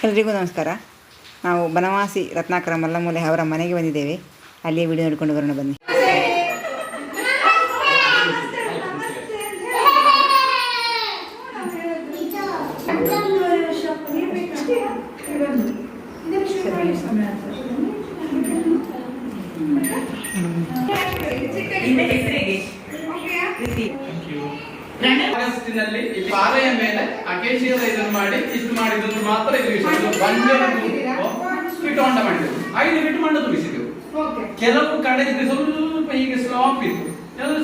ಎಲ್ರಿಗೂ ನಮಸ್ಕಾರ. ನಾವು ಬನವಾಸಿ ರತ್ನಾಕರ ಮಲ್ಲಮೂಲೆ ಅವರ ಮನೆಗೆ ಬಂದಿದ್ದೇವೆ. ಅಲ್ಲಿಯೇ ವಿಡಿಯೋ ನೋಡಿಕೊಂಡು ಬರೋಣ ಬನ್ನಿ. ಆಗಸ್ಟಿನಲ್ಲಿ ಇಲ್ಲಿ ಪಾರೆಯ ಮೇಲೆ ಅಕೇಶಿಯದ ಇದನ್ನು ಮಾಡಿ ಇಷ್ಟು ಮಾಡಿದ್ದು ಮಾತ್ರ ಹೊಂಡ ಮಾಡಿದೆವು. 5 ಫೀಟ್ ಮಣ್ಣು ತುಂಬಿಸಿದೆವು. ಕೆಲವು ಕಡೆ ಸ್ವಲ್ಪ ಹೀಗೆ ಸ್ಲಾಪ್ ಇತ್ತು,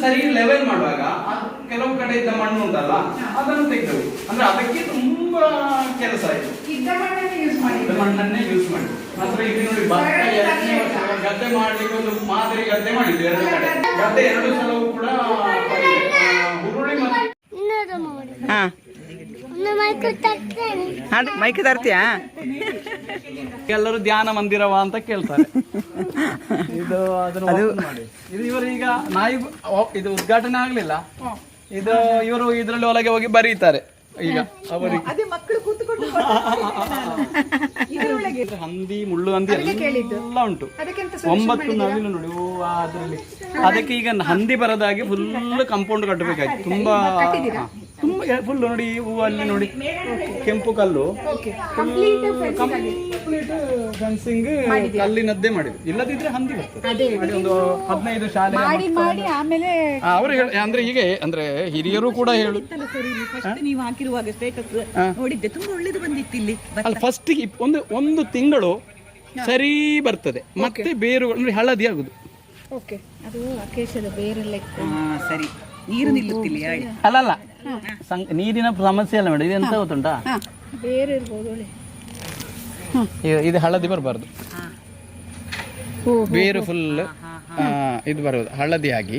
ಸರಿ ಲೆವೆಲ್ ಮಾಡುವಾಗ ಕೆಲವು ಕಡೆ ಇದ್ದ ಮಣ್ಣು ಉಂಟಲ್ಲ ಅದನ್ನು ತೆಗೆದೆವು. ಅಂದ್ರೆ ಅದಕ್ಕೆ ತುಂಬಾ ಕೆಲಸ ಆಯ್ತು. ಮಣ್ಣನ್ನೇ ಯೂಸ್ ಮಾಡಿ ಮಾತ್ರ. ಇಲ್ಲಿ ನೋಡಿ ಗದ್ದೆ ಮಾಡ್ಲಿಕ್ಕೆ ಒಂದು ಮಾದರಿ ಗದ್ದೆ ಮಾಡಿದ್ವಿ. 2 ಕಡೆ ಗದ್ದೆ 2 ಸಲವೂ ಕೂಡ ಹುರುಳಿ ಮತ್ತು ಮೈಕ್ ತರ್ತೀಯಾ? ಎಲ್ಲರೂ ಧ್ಯಾನ ಮಂದಿರವ ಅಂತ ಕೇಳ್ತಾರೆ. ಇದು ಇದು ಇವರು ಈಗ ನಾಯಿ ಇದು ಉದ್ಘಾಟನೆ ಆಗ್ಲಿಲ್ಲ. ಇದು ಇವರು ಇದ್ರಲ್ಲಿ ಒಳಗೆ ಹೋಗಿ ಬರೀತಾರೆ. ಈಗ ಅವರಿಗೆ ಹಂದಿ ಮುಳ್ಳು ಹಂದಿ ಎಲ್ಲ ಉಂಟು. 9 ನವಿಲು ನೋಡಿ ಅದ್ರಲ್ಲಿ. ಅದಕ್ಕೆ ಈಗ ಹಂದಿ ಬರದಾಗಿ ಫುಲ್ ಕಾಂಪೌಂಡ್ ಕಟ್ಟಬೇಕಾಯ್ತು. ತುಂಬಾ ಫುಲ್ ನೋಡಿ ಹೂವಲ್ಲಿ ನೋಡಿ ಕೆಂಪು ಕಲ್ಲು ಫೆನ್ಸಿಂಗ್ ಕಲ್ಲಿನದ್ದೇ ಮಾಡಿದ್ರು. ಇಲ್ಲದಿದ್ರೆ ಹಂದಿ ಬರ್ತದೆ. ಒಂದು 15 ಶಾಲೆ ಅವರು ಅಂದ್ರೆ ಹೀಗೆ ಅಂದ್ರೆ ಹಿರಿಯರು ಕೂಡ ಹೇಳು. ನೀವು ಹಾಕಿರುವಾಗ ಸ್ಟೇಟಸ್ ನೋಡಿದ್ದೆ, ತುಂಬಾ ಒಳ್ಳೇದು ಬಂದಿತ್ತು ಇಲ್ಲಿ. ಅಲ್ಲಿ ಫಸ್ಟ್ ಒಂದು ತಿಂಗಳು ಸರಿ ಬರ್ತದೆ, ಮತ್ತೆ ಬೇರುಗಳು ಅಂದ್ರೆ ಹಳದಿ ಆಗುದು. ಅದು ಅಕೇಶದ ಬೇರೆಲ್ಲ ಸರಿ, ನೀರು ನಿಲ್ಲುತ್ತಿಲ್ಲ. ಅಲ್ಲಲ್ಲ, ನೀರಿನ ಸಮಸ್ಯೆ ಅಲ್ಲ ಮೇಡಮ್. ಇದು ಎಂತ ಗೊತ್ತುಂಟಾ, ಬೇರೆ ಇರ್ಬೋದು. ಇದು ಹಳದಿ ಬರಬಾರ್ದು, ಬೇರು ಫುಲ್ ಇದು ಬರೋದು ಹಳದಿ ಆಗಿ.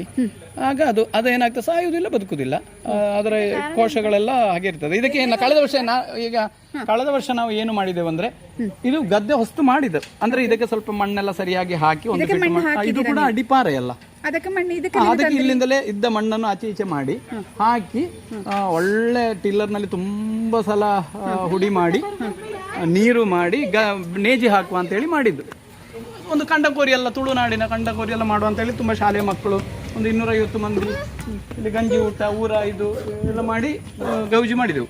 ಆಗ ಅದೇನಾಗ್ತದೆ, ಸಾಯುವುದಿಲ್ಲ, ಬದುಕುದಿಲ್ಲ. ಅದರ ಕೋಶಗಳೆಲ್ಲ ಹಾಗೆ ಇರ್ತದೆ. ಇದಕ್ಕೆ ಕಳೆದ ವರ್ಷ ನಾವು ಏನು ಮಾಡಿದೆವು ಅಂದ್ರೆ, ಇದು ಗದ್ದೆ ಹೊಸ್ತು ಮಾಡಿದೆವು. ಅಂದ್ರೆ ಇದಕ್ಕೆ ಸ್ವಲ್ಪ ಮಣ್ಣೆಲ್ಲ ಸರಿಯಾಗಿ ಹಾಕಿ ಇದು ಕೂಡ ಅಡಿಪಾರೆ ಅಲ್ಲ, ಅದಕ್ಕೆ ಇಲ್ಲಿಂದಲೇ ಇದ್ದ ಮಣ್ಣನ್ನು ಆಚೆ ಈಚೆ ಮಾಡಿ ಹಾಕಿ ಒಳ್ಳೆ ಟಿಲ್ಲರ್ನಲ್ಲಿ ತುಂಬಾ ಸಲ ಹುಡಿ ಮಾಡಿ ನೀರು ಮಾಡಿ ನೇಜಿ ಹಾಕುವ ಅಂತ ಹೇಳಿ ಮಾಡಿದ್ದು. ಒಂದು ಕಂಡಕೋರಿ ಎಲ್ಲ, ತುಳುನಾಡಿನ ಕಂಡಕೋರಿ ಎಲ್ಲ ಮಾಡುವ ಅಂತ ಹೇಳಿ ತುಂಬಾ ಶಾಲೆಯ ಮಕ್ಕಳು ಒಂದು 250 ಮಂದಿ ಇಲ್ಲಿ ಗಂಜಿ ಊಟ ಊರ ಇದು ಎಲ್ಲ ಮಾಡಿ ಗೌಜಿ ಮಾಡಿದೆವು.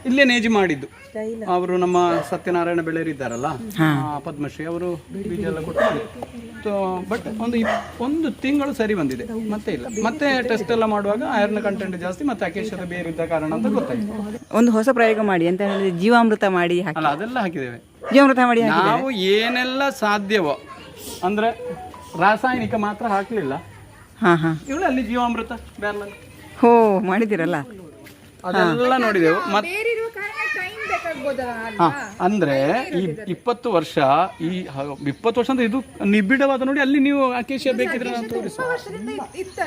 ಇಲ್ಲೇ ನೇಜಿ ಮಾಡಿದ್ದು ಅವರು ನಮ್ಮ ಸತ್ಯನಾರಾಯಣ ಬೆಳೆಯರಿದ್ದಾರಲ್ಲ, ಪದ್ಮಶ್ರೀ, ಅವರು ಬೀಜ ಎಲ್ಲ ಕೊಟ್ಟು. ಬಟ್ ಒಂದು ತಿಂಗಳು ಸರಿ ಬಂದಿದೆ, ಮತ್ತೆ ಇಲ್ಲ. ಮತ್ತೆ ಟೆಸ್ಟ್ ಎಲ್ಲ ಮಾಡುವಾಗ ಐರನ್ ಕಂಟೆಂಟ್ ಜಾಸ್ತಿ ಮತ್ತೆ ಅಕೇಶದ ಬೇರೆ ಇದ್ದ ಕಾರಣ ಅಂತ ಗೊತ್ತಾಯ್ತು. ಒಂದು ಹೊಸ ಪ್ರಯೋಗ ಮಾಡಿ ಅಂತ ಹೇಳಿದ್ರೆ ಜೀವಾಮೃತ ಮಾಡಿ ಅಲ್ಲ, ಅದೆಲ್ಲ ಹಾಕಿದ್ದೇವೆ. ಜೀವಾಮೃತ ಮಾಡಿ ನಾವು ಏನೆಲ್ಲ ಸಾಧ್ಯವೋ ಅಂದ್ರೆ ರಾಸಾಯನಿಕ ಮಾತ್ರ ಹಾಕ್ಲಿಲ್ಲ. ಇವಳು ಅಲ್ಲಿ ಜೀವಾಮೃತ ಬೇರೆ ಹೋ ಮಾಡಿದಿರಲ್ಲ, ಅದೆಲ್ಲ ನೋಡಿದೆವು. ಅಂದ್ರೆ ಈ 20 ವರ್ಷ ಅಂದ್ರೆ ಇದು ನಿಬಿಡವಾದ ನೋಡಿ. ಅಲ್ಲಿ ನೀವು ಅಕೇಶಿಯಾ ಬೇಕಿದ್ರೆ ನಾನು ತೋರಿಸುವ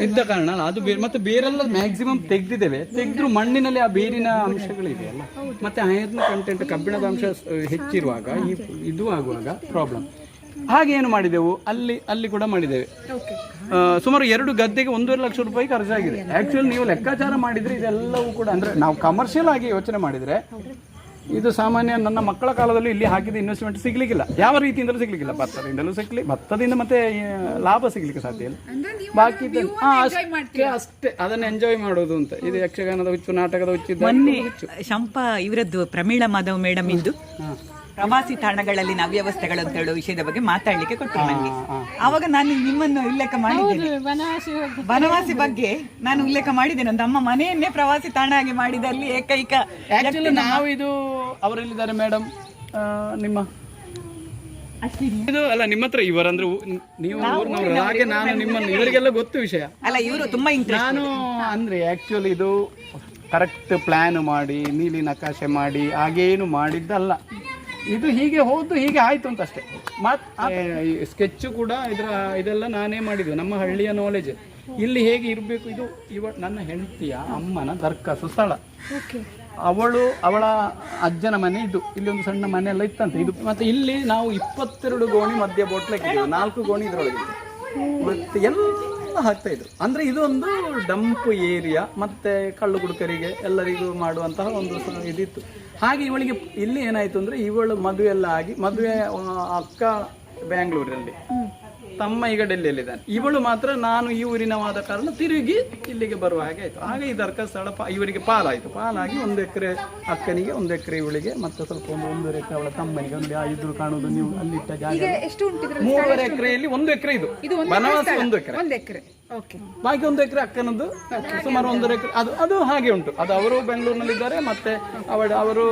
ಇದ್ದ ಕಾರಣ ಅದು ಮತ್ತೆ ಬೇರೆಲ್ಲ ಮ್ಯಾಕ್ಸಿಮಮ್ ತೆಗೆದ್ರು ಮಣ್ಣಿನಲ್ಲಿ ಆ ಬೇರಿನ ಅಂಶಗಳಿದೆ ಅಲ್ಲ, ಮತ್ತೆ ಐರನ್ ಕಂಟೆಂಟ್ ಕಬ್ಬಿಣದ ಅಂಶ ಹೆಚ್ಚಿರುವಾಗ ಇದು ಆಗುವಾಗ ಪ್ರಾಬ್ಲಮ್. ಹಾಗೆ ಏನು ಮಾಡಿದೆವು, ಅಲ್ಲಿ ಕೂಡ ಮಾಡಿದ್ದೇವೆ. ಸುಮಾರು 2 ಗದ್ದೆಗೆ 1.5 ಲಕ್ಷ ರೂಪಾಯಿ ಖರ್ಚಾಗಿದೆ. ಆಕ್ಚುಲಿ ನೀವು ಲೆಕ್ಕಾಚಾರ ಮಾಡಿದ್ರೆ ಇದೆಲ್ಲವೂ ಕೂಡ ಅಂದ್ರೆ ನಾವು ಕಮರ್ಷಿಯಲ್ ಆಗಿ ಯೋಚನೆ ಮಾಡಿದ್ರೆ ಇದು ಸಾಮಾನ್ಯ ನನ್ನ ಮಕ್ಕಳ ಕಾಲದಲ್ಲಿ ಇಲ್ಲಿ ಹಾಕಿದ ಇನ್ವೆಸ್ಟ್ಮೆಂಟ್ ಸಿಗ್ಲಿಕ್ಕಿಲ್ಲ, ಯಾವ ರೀತಿಯಿಂದಲೂ ಸಿಗ್ಲಿಕ್ಕಿಲ್ಲ. ಭತ್ತದಿಂದ ಮತ್ತೆ ಲಾಭ ಸಿಗ್ಲಿಕ್ಕೆ ಸಾಧ್ಯ ಇಲ್ಲ. ಬಾಕಿ ಅಷ್ಟೇ ಅದನ್ನ ಎಂಜಾಯ್ ಮಾಡೋದು ಅಂತ. ಇದು ಯಕ್ಷಗಾನದ ಹುಚ್ಚು, ನಾಟಕದ ಹುಚ್ಚು. ಶಂಪಾ ಇವರದ್ದು ಪ್ರಮೀಳಾ ಮಾಧವ್ ಮೇಡಮ್ ಇಂದು ಪ್ರವಾಸಿ ತಾಣಗಳಲ್ಲಿನ ಅವ್ಯವಸ್ಥೆಗಳು ಅಂತ ಹೇಳೋ ವಿಷಯದ ಬಗ್ಗೆ ಮಾತಾಡ್ಲಿಕ್ಕೆ ಕೊಟ್ಟರು ನನಗೆ. ಆವಾಗ ನಾನು ನಿಮ್ಮನ್ನು ಉಲ್ಲೇಖ ಮಾಡಿದ್ದೇನೆ, ಬನವಾಸಿ ಬಗ್ಗೆ ನಾನು ಉಲ್ಲೇಖ ಮಾಡಿದ್ದೇನೆ. ಒಂದು ಅಮ್ಮ ಮನೆಯನ್ನೇ ಪ್ರವಾಸಿ ತಾಣ ಆಗಿ ಮಾಡಿದಲ್ಲಿ ಏಕೈಕ. ನಾವು ಇದು ಅವರಲ್ಲಿದ್ದಾರೆ ಮೇಡಮ್, ನಿಮ್ಮ ಇದು ಅಲ್ಲ ನಿಮ್ಮ ಹತ್ರ ಇವರಂದ್ರೆ ನೀವು ಹಾಗೆ ನಾನು ನಿಮ್ಮನ್ನು ಇವರಿಗೆಲ್ಲ ಗೊತ್ತು ವಿಷಯ ಅಲ್ಲ. ಇವರು ತುಂಬಾ ನಾನು ಅಂದ್ರೆ ಆಕ್ಚುಲಿ ಇದು ಕರೆಕ್ಟ್ ಪ್ಲಾನ್ ಮಾಡಿ ನೀಲಿ ನಕಾಶೆ ಮಾಡಿ ಹಾಗೇನು ಮಾಡಿದ್ದಲ್ಲ. ಇದು ಹೀಗೆ ಹೋದ್ದು ಹೀಗೆ ಆಯ್ತು ಅಂತ ಅಷ್ಟೇ. ಮತ್ತೆ ಸ್ಕೆಚ್ ಕೂಡ ಇದೆಲ್ಲ ನಾನೇ ಮಾಡಿದ್ವಿ, ನಮ್ಮ ಹಳ್ಳಿಯ ನಾಲೆಜ್. ಇಲ್ಲಿ ಹೇಗೆ ಇರಬೇಕು, ಇದು ನನ್ನ ಹೆಂಡತಿಯ ಅಮ್ಮನ ದರ್ಕಾಸು ಸ್ಥಳ. ಅವಳ ಅಜ್ಜನ ಮನೆ ಇದು. ಇಲ್ಲಿ ಒಂದು ಸಣ್ಣ ಮನೆ ಎಲ್ಲ ಇತ್ತಂತೆ ಇದು. ಮತ್ತೆ ಇಲ್ಲಿ ನಾವು 22 ಗೋಣಿ ಮಧ್ಯ ಬೋಟ್ಲಕ್ಕೆ 4 ಗೋಣಿ ಇದ್ರೊಳಗೆ. ಮತ್ತೆ ಎಲ್ಲ ಎಲ್ಲ ಹಾಕ್ತಾ ಇದ್ರು. ಅಂದ್ರೆ ಇದೊಂದು ಡಂಪ್ ಏರಿಯಾ, ಮತ್ತೆ ಕಳ್ಳು ಕುಡುಕರಿಗೆ ಎಲ್ಲರಿಗೂ ಮಾಡುವಂತಹ ಒಂದು ಇದಿತ್ತು. ಹಾಗೆ ಇವಳಿಗೆ ಇಲ್ಲಿ ಏನಾಯ್ತು ಅಂದ್ರೆ ಇವಳು ಮದುವೆ ಎಲ್ಲ ಆಗಿ, ಮದುವೆ ಅಕ್ಕ ಬ್ಯಾಂಗ್ಳೂರಲ್ಲಿ, ತಮ್ಮ ಈಗ ಡೆಲ್ಲಿಯಲ್ಲಿದ್ದಾನೆ. ಇವಳು ಮಾತ್ರ ನಾನು ಈ ಊರಿನವಾದ ಕಾರಣ ತಿರುಗಿ ಇಲ್ಲಿಗೆ ಬರುವ ಹಾಗೆ ಆಯ್ತು. ಆಗ ಈ ಧರ್ಮಸ್ಥಳ ಇವರಿಗೆ ಪಾಲಾಯಿತು. ಪಾಲಾಗಿ 1 ಎಕರೆ ಅಕ್ಕನಿಗೆ, 1 ಎಕರೆ ಇವಳಿಗೆ, ಮತ್ತೆ ಸ್ವಲ್ಪ 1 ಎಕರೆ ಅವಳ ತಮ್ಮನಿಗೆ. ನೋಡಿ ಆ ಇದ್ರು ಕಾಣುವುದು ನೀವು ಅಲ್ಲಿಟ್ಟ ಜಾಗ 3.5 ಎಕರೆಯಲ್ಲಿ 1 ಎಕರೆ ಇದು ಬನವಾಸಿ 1 ಎಕರೆ, ಬಾಕಿ 1 ಎಕರೆ ಅಕ್ಕನದ್ದು, ಸುಮಾರು 1 ಎಕರೆ ಅದು ಹಾಗೆ ಉಂಟು. ಅದು ಅವರು ಬೆಂಗಳೂರಿನಲ್ಲಿದ್ದಾರೆ, ಮತ್ತೆ ಅವರು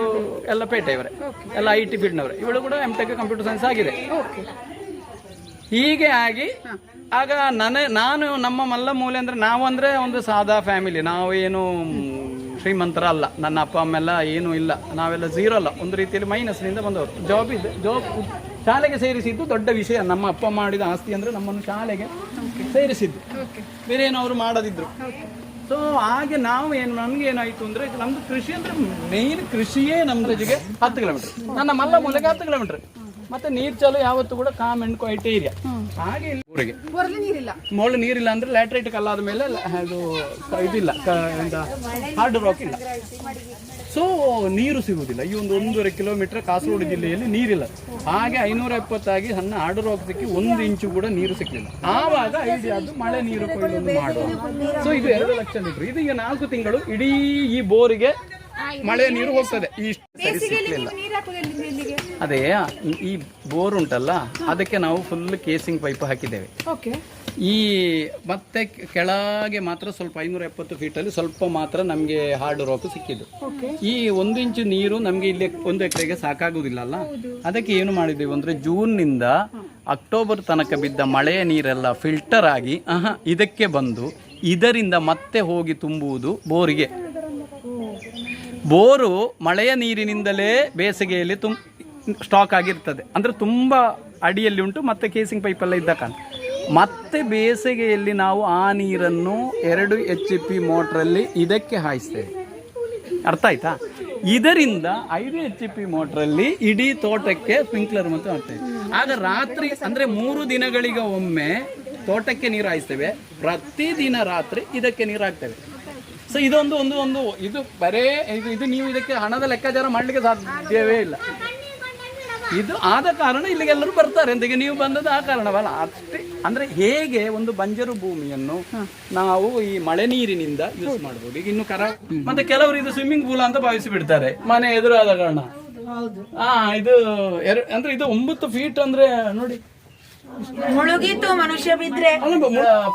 ಎಲ್ಲ ಪೇಟೆಯವರೇ, ಎಲ್ಲ IT ಫೀಲ್ಡ್ನವರೇ. ಇವಳು ಕೂಡ MTech ಕಂಪ್ಯೂಟರ್ ಸೈನ್ಸ್ ಆಗಿದೆ. ಹೀಗೆ ಆಗಿ ಆಗ ನಾನು ನಮ್ಮ ಮಲ್ಲ ಮೂಲೆ ಅಂದ್ರೆ ನಾವು ಅಂದ್ರೆ ಒಂದು ಸಾದಾ ಫ್ಯಾಮಿಲಿ, ನಾವು ಏನು ಶ್ರೀಮಂತರ ಅಲ್ಲ. ನನ್ನ ಅಪ್ಪ ಅಮ್ಮ ಎಲ್ಲ ಏನೂ ಇಲ್ಲ, ನಾವೆಲ್ಲ ಝೀರೋ ಅಲ್ಲ, ಒಂದು ರೀತಿಯಲ್ಲಿ ಮೈನಸ್ನಿಂದ ಬಂದವರು. ಜಾಬ್ ಶಾಲೆಗೆ ಸೇರಿಸಿದ್ದು ದೊಡ್ಡ ವಿಷಯ. ನಮ್ಮ ಅಪ್ಪ ಮಾಡಿದ ಆಸ್ತಿ ಅಂದ್ರೆ ನಮ್ಮನ್ನು ಶಾಲೆಗೆ ಸೇರಿಸಿದ್ದು, ಬೇರೆ ಏನೋ ಅವರು ಮಾಡೋದಿದ್ರು. ಸೊ ಹಾಗೆ ನಾವು ನಮ್ಗೆ ಏನಾಯ್ತು ಅಂದ್ರೆ, ನಮ್ದು ಕೃಷಿ ಅಂದ್ರೆ ಮೇನ್ ಕೃಷಿಯೇ ನಮ್ಮ ಜೊತೆಗೆ 10 ಕಿಲೋಮೀಟರ್, ನನ್ನ ಮಲ್ಲ ಮೂಲೆಗೆ 10 ಕಿಲೋಮೀಟರ್. ಮತ್ತೆ ನೀರ್ ಚಾಲು ಯಾವತ್ತು ಕೂಡ ಕಾಮ್ ಅಂಡ್ ಕ್ವೈಟ್ ಏರಿಯಾ. ಹಾಗೆ ಇಲ್ಲಿ ಊರಿಗೆ ಮೊಳ್ಳು ನೀರಿಲ್ಲ ಅಂದ್ರೆ ಲ್ಯಾಟ್ರೈಟ್ ಕಲ್ಲಾದ ಮೇಲೆ ಅದು ಇದಿಲ್ಲ, ಹಾರ್ಡ್ ರಾಕ್ ಇಲ್ಲ. ಸೊ ನೀರು ಸಿಗುವುದಿಲ್ಲ. ಈ 1.5 ಕಿಲೋಮೀಟರ್ ಕಾಸರಗೋಡು ಜಿಲ್ಲೆಯಲ್ಲಿ ನೀರಿಲ್ಲ. ಹಾಗೆ 570 ಆಗಿ ಸಣ್ಣ ಹಾರ್ಡ್ ರಾಕ್ ಸಿಕ್ಕಿ 1 ಇಂಚು ಕೂಡ ನೀರು ಸಿಕ್ಕಲಿಲ್ಲ. ಆವಾಗ ಐಡಿಯಾ ಅದು ಮಳೆ ನೀರು ಕೊಯ್ಲು ಮಾಡುವ. ಸೊ ಇದು 2 ಲಕ್ಷ ಲೀಟರ್. ಇದು ಈಗ 4 ತಿಂಗಳು ಇಡೀ ಈ ಬೋರಿಗೆ ಮಳೆ ನೀರು ಹೋಗ್ತದೆ. ಅದೇ ಈ ಬೋರ್ ಉಂಟಲ್ಲ, ಅದಕ್ಕೆ ನಾವು ಫುಲ್ ಕೇಸಿಂಗ್ ಪೈಪ್ ಹಾಕಿದ್ದೇವೆ. ಈ ಮತ್ತೆ ಕೆಳಗೆ ಮಾತ್ರ ಸ್ವಲ್ಪ 570 ಫೀಟಲ್ಲಿ ಸ್ವಲ್ಪ ಮಾತ್ರ ನಮಗೆ ಹಾರ್ಡ್ ರಾಕ್ ಸಿಕ್ಕಿದ್ದು. ಈ 1 ಇಂಚು ನೀರು ನಮಗೆ ಇಲ್ಲಿ 1 ಎಕರೆಗೆ ಸಾಕಾಗುವುದಿಲ್ಲ ಅಲ್ಲ. ಅದಕ್ಕೆ ಏನು ಮಾಡಿದ್ದೇವೆ ಅಂದ್ರೆ, ಜೂನ್ನಿಂದ ಅಕ್ಟೋಬರ್ ತನಕ ಬಿದ್ದ ಮಳೆಯ ನೀರೆಲ್ಲ ಫಿಲ್ಟರ್ ಆಗಿ ಇದಕ್ಕೆ ಬಂದು ಇದರಿಂದ ಮತ್ತೆ ಹೋಗಿ ತುಂಬುವುದು ಬೋರಿಗೆ. ಬೋರು ಮಳೆಯ ನೀರಿನಿಂದಲೇ ಬೇಸಿಗೆಯಲ್ಲಿ ಸ್ಟಾಕ್ ಆಗಿರ್ತದೆ, ಅಂದರೆ ತುಂಬ ಅಡಿಯಲ್ಲಿ ಉಂಟು, ಮತ್ತೆ ಕೇಸಿಂಗ್ ಪೈಪೆಲ್ಲ ಇದ್ದ ಕಾರಣ. ಮತ್ತೆ ಬೇಸಿಗೆಯಲ್ಲಿ ನಾವು ಆ ನೀರನ್ನು 2 HP ಮೋಟ್ರಲ್ಲಿ ಇದಕ್ಕೆ ಹಾಯಿಸ್ತೇವೆ. ಅರ್ಥ ಆಯ್ತಾ? ಇದರಿಂದ 5 HP ಮೋಟ್ರಲ್ಲಿ ಇಡೀ ತೋಟಕ್ಕೆ ಸ್ಪ್ರಿಂಕ್ಲರ್ ಮತ್ತು ಮಾಡ್ತೇವೆ. ಆಗ ರಾತ್ರಿ ಅಂದರೆ 3 ದಿನಗಳಿಗೆ ಒಮ್ಮೆ ತೋಟಕ್ಕೆ ನೀರು ಹಾಯಿಸ್ತೇವೆ, ಪ್ರತಿದಿನ ರಾತ್ರಿ ಇದಕ್ಕೆ ನೀರು ಹಾಕ್ತೇವೆ. ಸೊ ಇದೊಂದು ಇದು ಬರೇ ಇದು ನೀವು ಇದಕ್ಕೆ ಹಣದ ಲೆಕ್ಕಾಚಾರ ಮಾಡಲಿಕ್ಕೆ ಸಾಧ್ಯವೇ ಇಲ್ಲ. ಇದು ಆದ ಕಾರಣ ಇಲ್ಲಿಗೆಲ್ಲರೂ ಬರ್ತಾರೆ. ಎಂದಿಗೆ ನೀವು ಬಂದದ್ದು ಆ ಕಾರಣವಲ್ಲ ಅಷ್ಟೇ. ಅಂದ್ರೆ ಹೇಗೆ ಒಂದು ಬಂಜರು ಭೂಮಿಯನ್ನು ನಾವು ಈ ಮಳೆ ನೀರಿನಿಂದ ಯೂಸ್ ಮಾಡಬಹುದು. ಈಗ ಇನ್ನು ಮತ್ತೆ ಕೆಲವರು ಇದು ಸ್ವಿಮ್ಮಿಂಗ್ ಪೂಲ್ ಅಂತ ಭಾವಿಸಿ ಬಿಡ್ತಾರೆ ಮನೆ ಎದುರಾದ ಕಾರಣ. ಇದು ಅಂದ್ರೆ ಇದು 9 ಫೀಟ್ ಅಂದ್ರೆ ನೋಡಿ, ಮುಳುಗಿತು ಮನುಷ್ಯ ಬಿದ್ರೆ.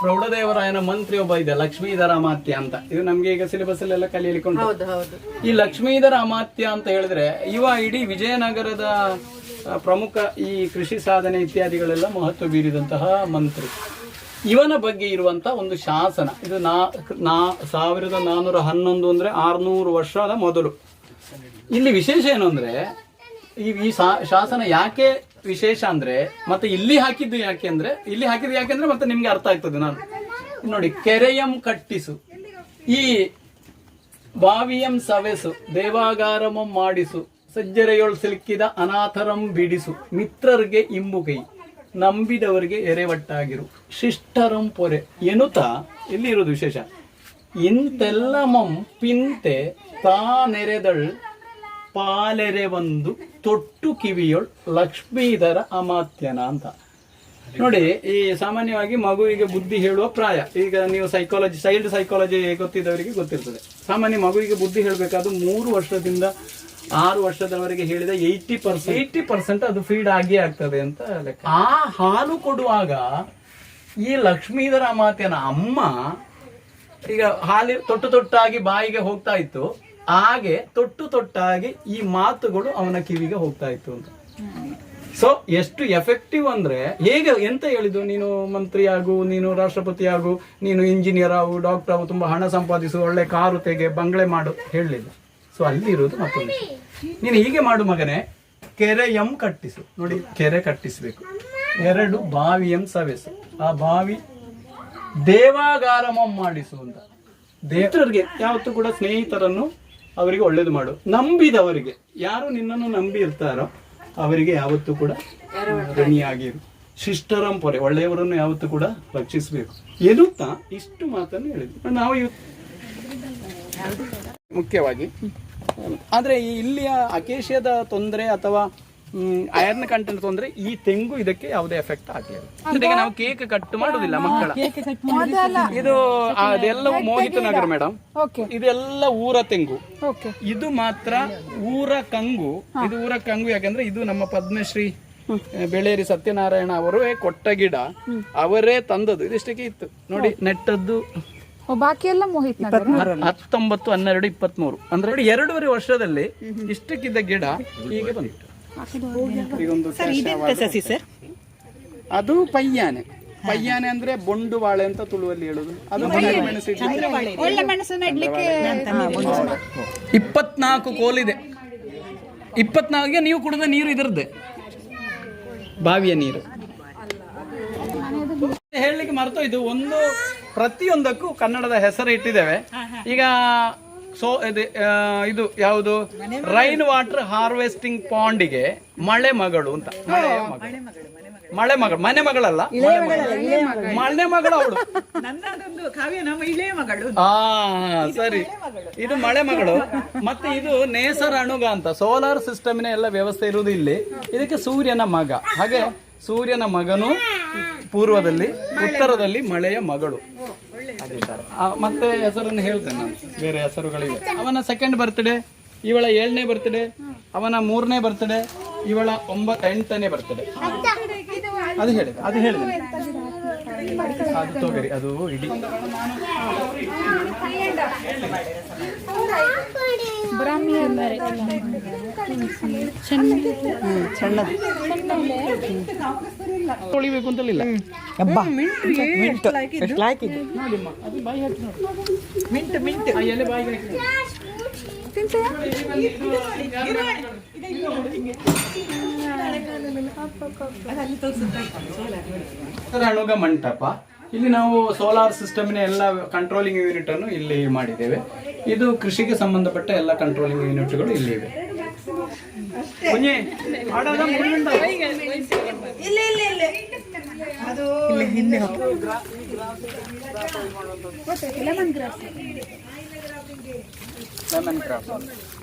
ಪ್ರೌಢದೇವರಾಯನ ಮಂತ್ರಿ ಒಬ್ಬ ಇದೆ, ಲಕ್ಷ್ಮೀಧರ ಅಮಾತ್ಯ ಅಂತ. ಇದು ನಮ್ಗೆ ಈಗ ಸಿಲೆಬಸ್ ಅಲ್ಲೆಲ್ಲ ಕಲಿಯಲಿಕ್ಕೆ ಉಂಟು. ಈ ಲಕ್ಷ್ಮೀಧರ ಅಮಾತ್ಯ ಅಂತ ಹೇಳಿದ್ರೆ ಇವ ಇಡೀ ವಿಜಯನಗರದ ಪ್ರಮುಖ ಈ ಕೃಷಿ ಸಾಧನೆ ಇತ್ಯಾದಿಗಳೆಲ್ಲ ಮಹತ್ವ ಬೀರಿದಂತಹ ಮಂತ್ರಿ. ಇವನ ಬಗ್ಗೆ ಇರುವಂತಹ ಒಂದು ಶಾಸನ ಇದು 1411 ಅಂದ್ರೆ 600 ವರ್ಷದ ಮೊದಲು. ಇಲ್ಲಿ ವಿಶೇಷ ಏನು ಅಂದ್ರೆ, ಈ ಶಾಸನ ಯಾಕೆ ವಿಶೇಷ ಅಂದ್ರೆ, ಮತ್ತೆ ಇಲ್ಲಿ ಹಾಕಿದ್ದು ಯಾಕೆಂದ್ರೆ ಮತ್ತೆ ನಿಮ್ಗೆ ಅರ್ಥ ಆಗ್ತದೆ. ನಾನು ನೋಡಿ, ಕೆರೆಯಂ ಕಟ್ಟಿಸು, ಈ ಬಾವಿಯಂ ಸವೆಸು, ದೇವಾಗಾರಮಂ ಮಾಡಿಸು, ಸಜ್ಜರೆಯೊಳ್ ಸಿಲುಕಿದ ಅನಾಥರಂ ಬಿಡಿಸು, ಮಿತ್ರರಿಗೆ ಇಂಬು ಕೈ, ನಂಬಿದವರಿಗೆ ಎರೆವಟ್ಟಾಗಿರು, ಶಿಷ್ಟರಂ ಪೊರೆ ಎನ್ನುತ್ತಾ ಇಲ್ಲಿ ಇರೋದು ವಿಶೇಷ. ಇಂತೆಲ್ಲಮಂ ಪಿಂತೆ ತಾನೆರೆದಳ್ ಪಾಲೆರೆ ಒಂದು ತೊಟ್ಟು ಕಿವಿಯೊಳ್ ಲಕ್ಷ್ಮೀಧರ ಅಮಾತ್ಯನ ಅಂತ. ನೋಡಿ, ಈ ಸಾಮಾನ್ಯವಾಗಿ ಮಗುವಿಗೆ ಬುದ್ಧಿ ಹೇಳುವ ಪ್ರಾಯ. ಈಗ ನೀವು ಸೈಕಾಲಜಿ, ಚೈಲ್ಡ್ ಸೈಕಾಲಜಿ ಗೊತ್ತಿದ್ದವರಿಗೆ ಗೊತ್ತಿರ್ತದೆ. ಸಾಮಾನ್ಯ ಮಗುವಿಗೆ ಬುದ್ಧಿ ಹೇಳಬೇಕಾದ್ರೆ 3 ವರ್ಷದಿಂದ 6 ವರ್ಷದವರೆಗೆ ಹೇಳಿದ 80% ಅದು ಫೀಡ್ ಆಗಿಯೇ ಆಗ್ತದೆ ಅಂತ ಲೆಕ್ಕ. ಆ ಹಾಲು ಕೊಡುವಾಗ ಈ ಲಕ್ಷ್ಮೀಧರ ಅಮಾತ್ಯನ ಅಮ್ಮ ಈಗ ಹಾಲಿ ತೊಟ್ಟಾಗಿ ಬಾಯಿಗೆ ಹೋಗ್ತಾ ಇತ್ತು, ಹಾಗೆ ತೊಟ್ಟಾಗಿ ಈ ಮಾತುಗಳು ಅವನ ಕಿವಿಗೆ ಹೋಗ್ತಾ ಇತ್ತು ಅಂತ. ಸೊ ಎಷ್ಟು ಎಫೆಕ್ಟಿವ್ ಅಂದ್ರೆ, ಹೇಗೆ ಎಂತ ಹೇಳಿದ್ದು, ನೀನು ಮಂತ್ರಿ ಆಗು, ನೀನು ರಾಷ್ಟ್ರಪತಿ ಆಗು, ನೀನು ಇಂಜಿನಿಯರ್ ಆಗು, ಡಾಕ್ಟರ್ ಆಗು, ತುಂಬಾ ಹಣ ಸಂಪಾದಿಸು, ಒಳ್ಳೆ ಕಾರು ತೆಗೆ, ಬಂಗ್ಲೆ ಮಾಡು ಹೇಳಲಿಲ್ಲ. ಸೊ ಅಲ್ಲಿರೋದು ಮತ್ತೊಂದು, ನೀನು ಹೀಗೆ ಮಾಡು ಮಗನೇ, ಕೆರೆಯಂ ಕಟ್ಟಿಸು. ನೋಡಿ, ಕೆರೆ ಕಟ್ಟಿಸ್ಬೇಕು. 2 ಬಾವಿಯಂ ಸವೆಸು, ಆ ಬಾವಿ ದೇವಾಗಾರಮಂ ಮಾಡಿಸು ಅಂತ. ದೇವರಿಗೆ ಯಾವತ್ತೂ ಕೂಡ ಸ್ನೇಹಿತರನ್ನು ಅವರಿಗೆ ಒಳ್ಳೇದು ಮಾಡು. ನಂಬಿದವರಿಗೆ, ಯಾರು ನಿನ್ನನ್ನು ನಂಬಿ ಇರ್ತಾರೋ ಅವರಿಗೆ ಯಾವತ್ತೂ ಕೂಡ ಋಣಿಯಾಗಿರು. ಶಿಷ್ಟರಂ ಪೊರೆ, ಒಳ್ಳೆಯವರನ್ನು ಯಾವತ್ತೂ ಕೂಡ ರಕ್ಷಿಸಬೇಕು ಎನ್ನುತ್ತಾ ಇಷ್ಟು ಮಾತನ್ನು ಹೇಳಿದ್ವಿ ನಾವು ಮುಖ್ಯವಾಗಿ. ಆದರೆ ಇಲ್ಲಿಯ ಅಕೇಶಿಯಾದ ತೊಂದರೆ ಅಥವಾ ಐರನ್ ಕಂಟೆಂಟ್ ತೊಂದರೆ ಈ ತೆಂಗು ಇದಕ್ಕೆ ಯಾವುದೇ ಎಫೆಕ್ಟ್ ಆಗಲಿಲ್ಲ. ಅಂದ್ರೆ ಈಗ ನಾವು ಕೇಕ್ ಕಟ್ ಮಾಡುದಿಲ್ಲ ಮಕ್ಕಳ, ಇದು ಅದೆಲ್ಲವೂ ಮೋಹಿತ ನಗರ ಮೇಡಮ್, ಇದೆಲ್ಲ ಊರ ತೆಂಗು, ಇದು ಮಾತ್ರ ಊರ ಕಂಗು. ಇದು ಊರ ಕಂಗು ಯಾಕಂದ್ರೆ ಇದು ನಮ್ಮ ಪದ್ಮಶ್ರೀ ಬೆಳೇರಿ ಸತ್ಯನಾರಾಯಣ ಅವರು ಕೊಟ್ಟ ಗಿಡ, ಅವರೇ ತಂದದ್ದು. ಇದಿಷ್ಟಕ್ಕೆ ಇತ್ತು ನೋಡಿ, ನೆಟ್ಟದ್ದು ಬಾಕಿ ಎಲ್ಲ ಮೋಹಿತ್ 19, 12, 23 ಅಂದ್ರೆ 2.5 ವರ್ಷದಲ್ಲಿ ಇಷ್ಟಕ್ಕಿದ್ದ ಗಿಡ ಹೀಗೆ ಬಂತು. ಅದು ಪಯ್ಯಾನೆ. ಪಯ್ಯಾನೆ ಅಂದ್ರೆ ಬೊಂಡು ಬಾಳೆ ಅಂತ ತುಳುವಲ್ಲಿ ಹೇಳುದು. ಅದು 24 ಕೋಲಿದೆ. 24ಗೆ ನೀವು ಕುಡಿದ ನೀರು ಇದರದ್ದೇ, ಬಾವಿಯ ನೀರು. ಹೇಳಲಿಕ್ಕೆ ಮರ್ತೋಯ್ತು, ಒಂದು ಪ್ರತಿಯೊಂದಕ್ಕೂ ಕನ್ನಡದ ಹೆಸರು ಇಟ್ಟಿದ್ದೇವೆ ಈಗ. ಇದು ಯಾವುದು, ರೈನ್ ವಾಟರ್ ಹಾರ್ವೆಸ್ಟಿಂಗ್ ಪಾಂಡಿಗೆ ಮಳೆ ಮಗಳು ಅಂತ. ಮಳೆ ಮಗಳು, ಮನೆ ಮಗಳಲ್ಲ, ಮನೆ ಮಗಳು ಅವಳು. ಸರಿ, ಇದು ಮಳೆ ಮಗಳು. ಮತ್ತೆ ಇದು ನೇಸರ ಅಣುಗ ಅಂತ, ಸೋಲಾರ್ ಸಿಸ್ಟಮಿನ ಎಲ್ಲ ವ್ಯವಸ್ಥೆ ಇರುವುದು ಇಲ್ಲಿ. ಇದಕ್ಕೆ ಸೂರ್ಯನ ಮಗ. ಹಾಗೆ ಸೂರ್ಯನ ಮಗನು ಪೂರ್ವದಲ್ಲಿ, ಉತ್ತರದಲ್ಲಿ ಮಳೆಯ ಮಗಳು. ಮತ್ತೆ ಹೆಸರನ್ನು ಹೇಳ್ತೇನೆ ನಾನು, ಬೇರೆ ಹೆಸರುಗಳಿವೆ. ಅವನ 2nd ಬರ್ತ್ಡೇ, ಇವಳ 7ನೇ ಬರ್ತ್ಡೇ, ಅವನ 3ನೇ ಬರ್ತ್ಡೇ, ಇವಳ 8ನೇ ಬರ್ತ್ಡೇ. ಅದು ಹೇಳಿದೆ, ಅದು ಹೇಳಿದೆ, ಅದು ತಗೋರಿ, ಅದು ಇಡೀ ತೊಳಿಬೇಕು ಅಂತಲಿಲ್ಲ. ಅಣುಗ ಮಂಟಪ. ಇಲ್ಲಿ ನಾವು ಸೋಲಾರ್ ಸಿಸ್ಟಮಿನ ಎಲ್ಲ ಕಂಟ್ರೋಲಿಂಗ್ ಯೂನಿಟ್ ಅನ್ನು ಇಲ್ಲಿ ಮಾಡಿದ್ದೇವೆ. ಇದು ಕೃಷಿಗೆ ಸಂಬಂಧಪಟ್ಟ ಎಲ್ಲ ಕಂಟ್ರೋಲಿಂಗ್ ಯೂನಿಟ್ಗಳು ಇಲ್ಲಿ ಇವೆ.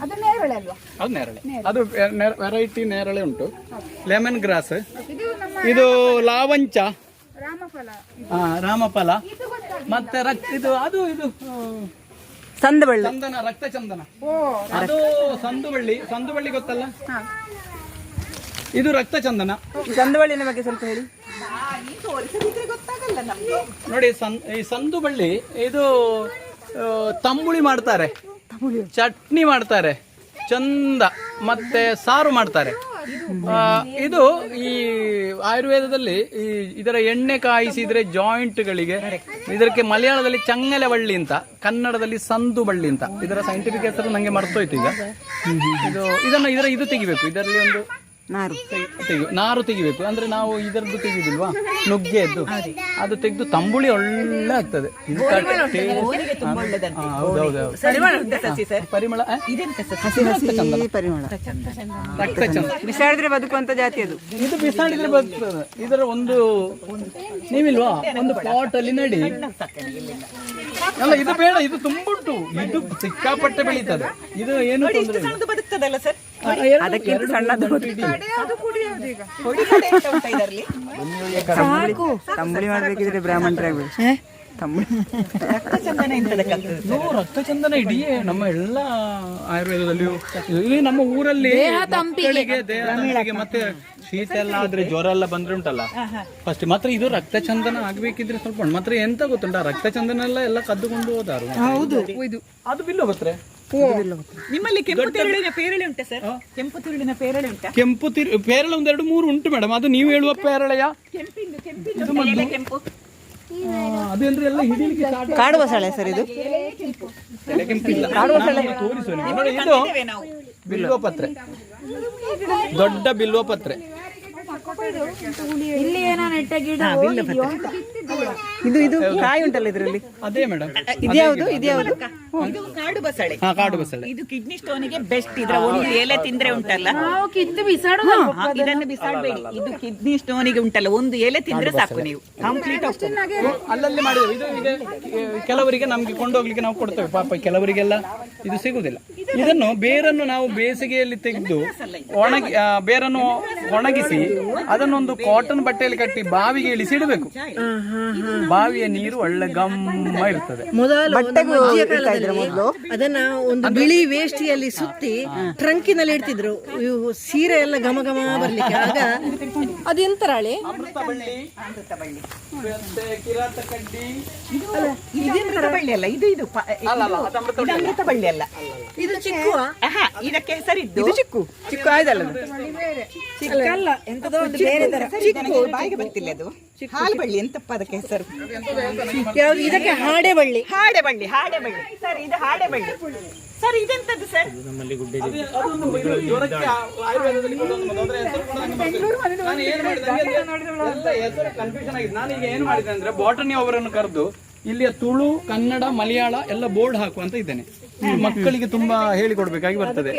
ಅದು ನೇರಳೆ, ಅದು ವೆರೈಟಿ ನೇರಳೆ ಉಂಟು. ಲೆಮನ್ ಗ್ರಾಸ್, ಇದು ಲಾವಂಚ, ರಾಮಫಲ, ಮತ್ತೆ ಇದು ಚಂದನ, ರಕ್ತ ಚಂದನ. ಅದು ಸಂದುಬಳ್ಳಿ, ಸಂದುಬಳ್ಳಿ ಗೊತ್ತಲ್ಲ, ಇದು ರಕ್ತ ಚಂದನ. ಸಂದುಬಳ್ಳಿನ ಬಗ್ಗೆ ಸ್ವಲ್ಪ ಹೇಳಿ ನೋಡಿ. ಈ ಸಂದುಬಳ್ಳಿ ಇದು ತಂಬುಳಿ ಮಾಡ್ತಾರೆ, ಚಟ್ನಿ ಮಾಡ್ತಾರೆ, ಚಂದ, ಮತ್ತೆ ಸಾರು ಮಾಡ್ತಾರೆ. ಇದು ಈ ಆಯುರ್ವೇದದಲ್ಲಿ ಇದರ ಎಣ್ಣೆ ಕಾಯಿಸಿದ್ರೆ ಜಾಯಿಂಟ್ಗಳಿಗೆ, ಇದಕ್ಕೆ ಮಲಯಾಳದಲ್ಲಿ ಚಂಗಲವಳ್ಳಿ ಅಂತ, ಕನ್ನಡದಲ್ಲಿ ಸಂದುಬಳ್ಳಿ ಅಂತ. ಇದರ ಸೈಂಟಿಫಿಕ್ ಹೆಸರು ನಂಗೆ ಮರ್ತೋಯ್ತು ಈಗ. ಇದು ತೆಗಿಬೇಕು, ಇದರಲ್ಲಿ ಒಂದು ನಾರು ತೆಗಿಬೇಕು. ಅಂದ್ರೆ ನಾವು ಇದರದ್ದು ತೆಗಿದಿಲ್ವಾ, ನುಗ್ಗೆದ್ದು, ಅದು ತೆಗೆದು ತಂಬುಳಿ ಒಳ್ಳೆ ಆಗ್ತದೆ. ಪರಿಮಳ, ಬಿಸಾಡಿದ್ರೆ ಬದುಕುವಂತ ಜಾತಿ ಅದು. ಇದು ಬಿಸಾಡಿದ್ರೆ ಬದುಕ್ತದೆ. ಇದರ ಒಂದು ನೀವಿಲ್ವಾ, ಒಂದು ಪಾಟ್ ಅಲ್ಲಿ ನಡಿ. ಅಲ್ಲ, ಇದು ಬೇಡ, ಇದು ತುಂಬುಂಟು, ಇದು ಸಿಕ್ಕಾಪಟ್ಟೆ ಬೆಳೀತದೆ. ಇದು ಏನು ಬದುಕ್ತದಲ್ಲ ಸರ್, ಅದಕ್ಕಿಂತ ಸಣ್ಣದು ತಂಬುಳಿ ಮಾಡ್ಬೇಕಿದ್ರೆ ಬ್ರಾಹ್ಮಣರಾಗ್ಬೇಕು. ರಕ್ತ ಚಂದನ ಇಡೀ ನಮ್ಮ ಎಲ್ಲ ಆಯುರ್ವೇದದಲ್ಲಿಯೂ, ಇಲ್ಲಿ ನಮ್ಮ ಊರಲ್ಲಿ ಮಕ್ಕಳಿಗೆ ದೇಹಕ್ಕೆ ಮತ್ತೆ ಶೀತ ಎಲ್ಲ ಆದ್ರೆ, ಜ್ವರ ಎಲ್ಲ ಬಂದ್ರೆ ಉಂಟಲ್ಲ ಫಸ್ಟ್, ಮಾತ್ರ ಇದು ರಕ್ತ ಚಂದನ ಆಗ್ಬೇಕಿದ್ರೆ ಸ್ವಲ್ಪ ಮಾತ್ರ. ಎಂತ ಗೊತ್ತುಂಟ, ರಕ್ತ ಚಂದನ ಎಲ್ಲ ಕದ್ದುಕೊಂಡು ಹೋದಾರು. ಅದು ಬಿಲ್ಲು ಗೊತ್ತರೆ. ನಿಮ್ಮಲ್ಲಿ ಕೆಂಪು ತಿರುಳಿನ ಪೇರಳೆ ಉಂಟಾ ಸರ್? ಕೆಂಪು ತಿರುಳಿನ ಪೇರಳೆ ಉಂಟಾ? ಕೆಂಪು ಪೇರಳೆ 1, 2, 3 ಉಂಟು ಮೇಡಮ್. ಅದು ನೀವು ಹೇಳುವ ಪೇರಳೆಯ ಕೆಂಪು, ಅದು ಅಂದ್ರೆ ಎಲ್ಲ ಹಿಡಿಲಿಕ್ಕೆ ಕಾಡು ಬಸಳೆ ಸರ್. ಇದು ಕೆಂಪಿಲ್ಲ, ತೋರಿಸು ನೋಡಿ. ಇದು ಬಿಲ್ವಪತ್ರೆ, ದೊಡ್ಡ ಬಿಲ್ವಪತ್ರೆ. ಇಲ್ಲಿ ಏನೋ ನೆಟ್ಟ ಗಿಡ ಇದು ಕಾಯಿ ಉಂಟಲ್ಲ ಇದರಲ್ಲಿ, ಅದೇ ಮೇಡಮ್. ಇದ್ಯಾವುದು ಇದ್ಯಾವುದು? ಇದು ಕಾಡು ಬಸಳೆ. ಹಾ, ಕಾಡು ಬಸಳೆ. ಇದು ಕಿಡ್ನಿ ಸ್ಟೋನಿಗೆ ಬೆಸ್ಟ್. ಇದ್ರ ಒಂದು ಎಲೆ ತಿಂದ್ರೆ ಉಂಟಲ್ಲ, ಕಿತ್ತು ಬಿಸಾಡುದು. ಇದನ್ನು ಬಿಸಾಡಬೇಡಿ. ಇದು ಕಿಡ್ನಿ ಸ್ಟೋನಿಗೆ ಉಂಟಲ್ಲ, ಒಂದು ಎಲೆ ತಿಂದ್ರೆ ಸಾಕು, ನೀವು ಕಂಪ್ಲೀಟ್ ಅಲ್ಲಲ್ಲಿ ಮಾಡಿದ್ದೇವೆ. ಇದು ಈಗ ಕೆಲವರಿಗೆ ನಮ್ಗೆ ಕೊಂಡೋಗ್ಲಿಕ್ಕೆ ನಾವು ಕೊಡ್ತೇವೆ, ಪಾಪ ಕೆಲವರಿಗೆಲ್ಲ ಇದು ಸಿಗುದಿಲ್ಲ. ಇದನ್ನು ಬೇರನ್ನು ನಾವು ಬೇಸಿಗೆಯಲ್ಲಿ ತೆಗೆದು ಬೇರನ್ನು ಒಣಗಿಸಿ ಅದನ್ನೊಂದು ಕಾಟನ್ ಬಟ್ಟೆಯಲ್ಲಿ ಕಟ್ಟಿ ಬಾವಿಗೆ ಇಳಿಸಿ ಇಡಬೇಕು. ಬಾವಿಯ ನೀರು ಒಳ್ಳೆ ಗಮ್ಮ ಇರ್ತದೆ. ಅದನ್ನ ಒಂದು ಬಿಳಿ ವೇಷ್ಟಿಯಲ್ಲಿ ಸುತ್ತಿ ಟ್ರಂಕಿನಲ್ಲಿ ಇಡ್ತಿದ್ರು. ಇವು ಸೀರೆ ಎಲ್ಲ ಘಮ ಘಮ ಬರ್ಲಿಕ್ಕೆ. ಆಗ ಅದೆಂತರಾಳೆ? ಕಿರಾತ ಕಡ್ಡಿ. ಇದು ಅಮೃತ ಬಳ್ಳಿ ಅಲ್ಲ, ಇದು ಅಮೃತ ಬಳ್ಳಿ ಅಲ್ಲ, ಇದು ಚಿಕ್ಕುವ. ಇದಕ್ಕೆ ಹೆಸರಿದ್ದು ಚಿಕ್ಕು ಆಯ್ದಲ್ಲ, ಚಿಕ್ಕಲ್ಲ, ಎಂತದೋ ಒಂದು ಬೇರೆ ತರ. ಬಾಯಿಗೆ ಬರ್ತಿಲ್ಲ ಅದು. ಹಾಲು ಬಳ್ಳಿ ಎಂತಪ್ಪ ಅದಕ್ಕೆ ಹೆಸರು? ಯಾವ್ದು? ಇದಕ್ಕೆ ಹಾಡೆ ಬಳ್ಳಿ. ಹಾಡೆ ಬಳ್ಳಿ ಸರ್, ಇದು ಹಾಡೆ ಬಳ್ಳಿ ಸರ್. ಇದೆಂತದ್ದು ಸರ್? ಜ್ವರಕ್ಕೆ ಆಯುರ್ವೇದದಲ್ಲಿ ಕೊಡುವಂತ ಮದ್ದು. ಅದರ ಹೆಸರು ಕೂಡ ನಂಗೆ ಗೊತ್ತಿಲ್ಲ. ನಾನು ಏನು ಮಾಡಿದೆ ಅಂದ್ರೆ ಹೆಸರು ಕನ್ಫ್ಯೂಷನ್ ಆಗಿದೆ. ನಾನೀಗ ಏನು ಮಾಡಿದೆ ಅಂದ್ರೆ ಬಾಟನಿ ಅವರನ್ನು ಕರೆದು ಇಲ್ಲಿಯ ತುಳು, ಕನ್ನಡ, ಮಲಯಾಳ ಎಲ್ಲ ಬೋರ್ಡ್ ಹಾಕುವಂತ ಇದ್ದೇನೆ. ಮಕ್ಕಳಿಗೆ ತುಂಬಾ ಹೇಳಿಕೊಡ್ಬೇಕಾಗಿ ಬರ್ತದೆ.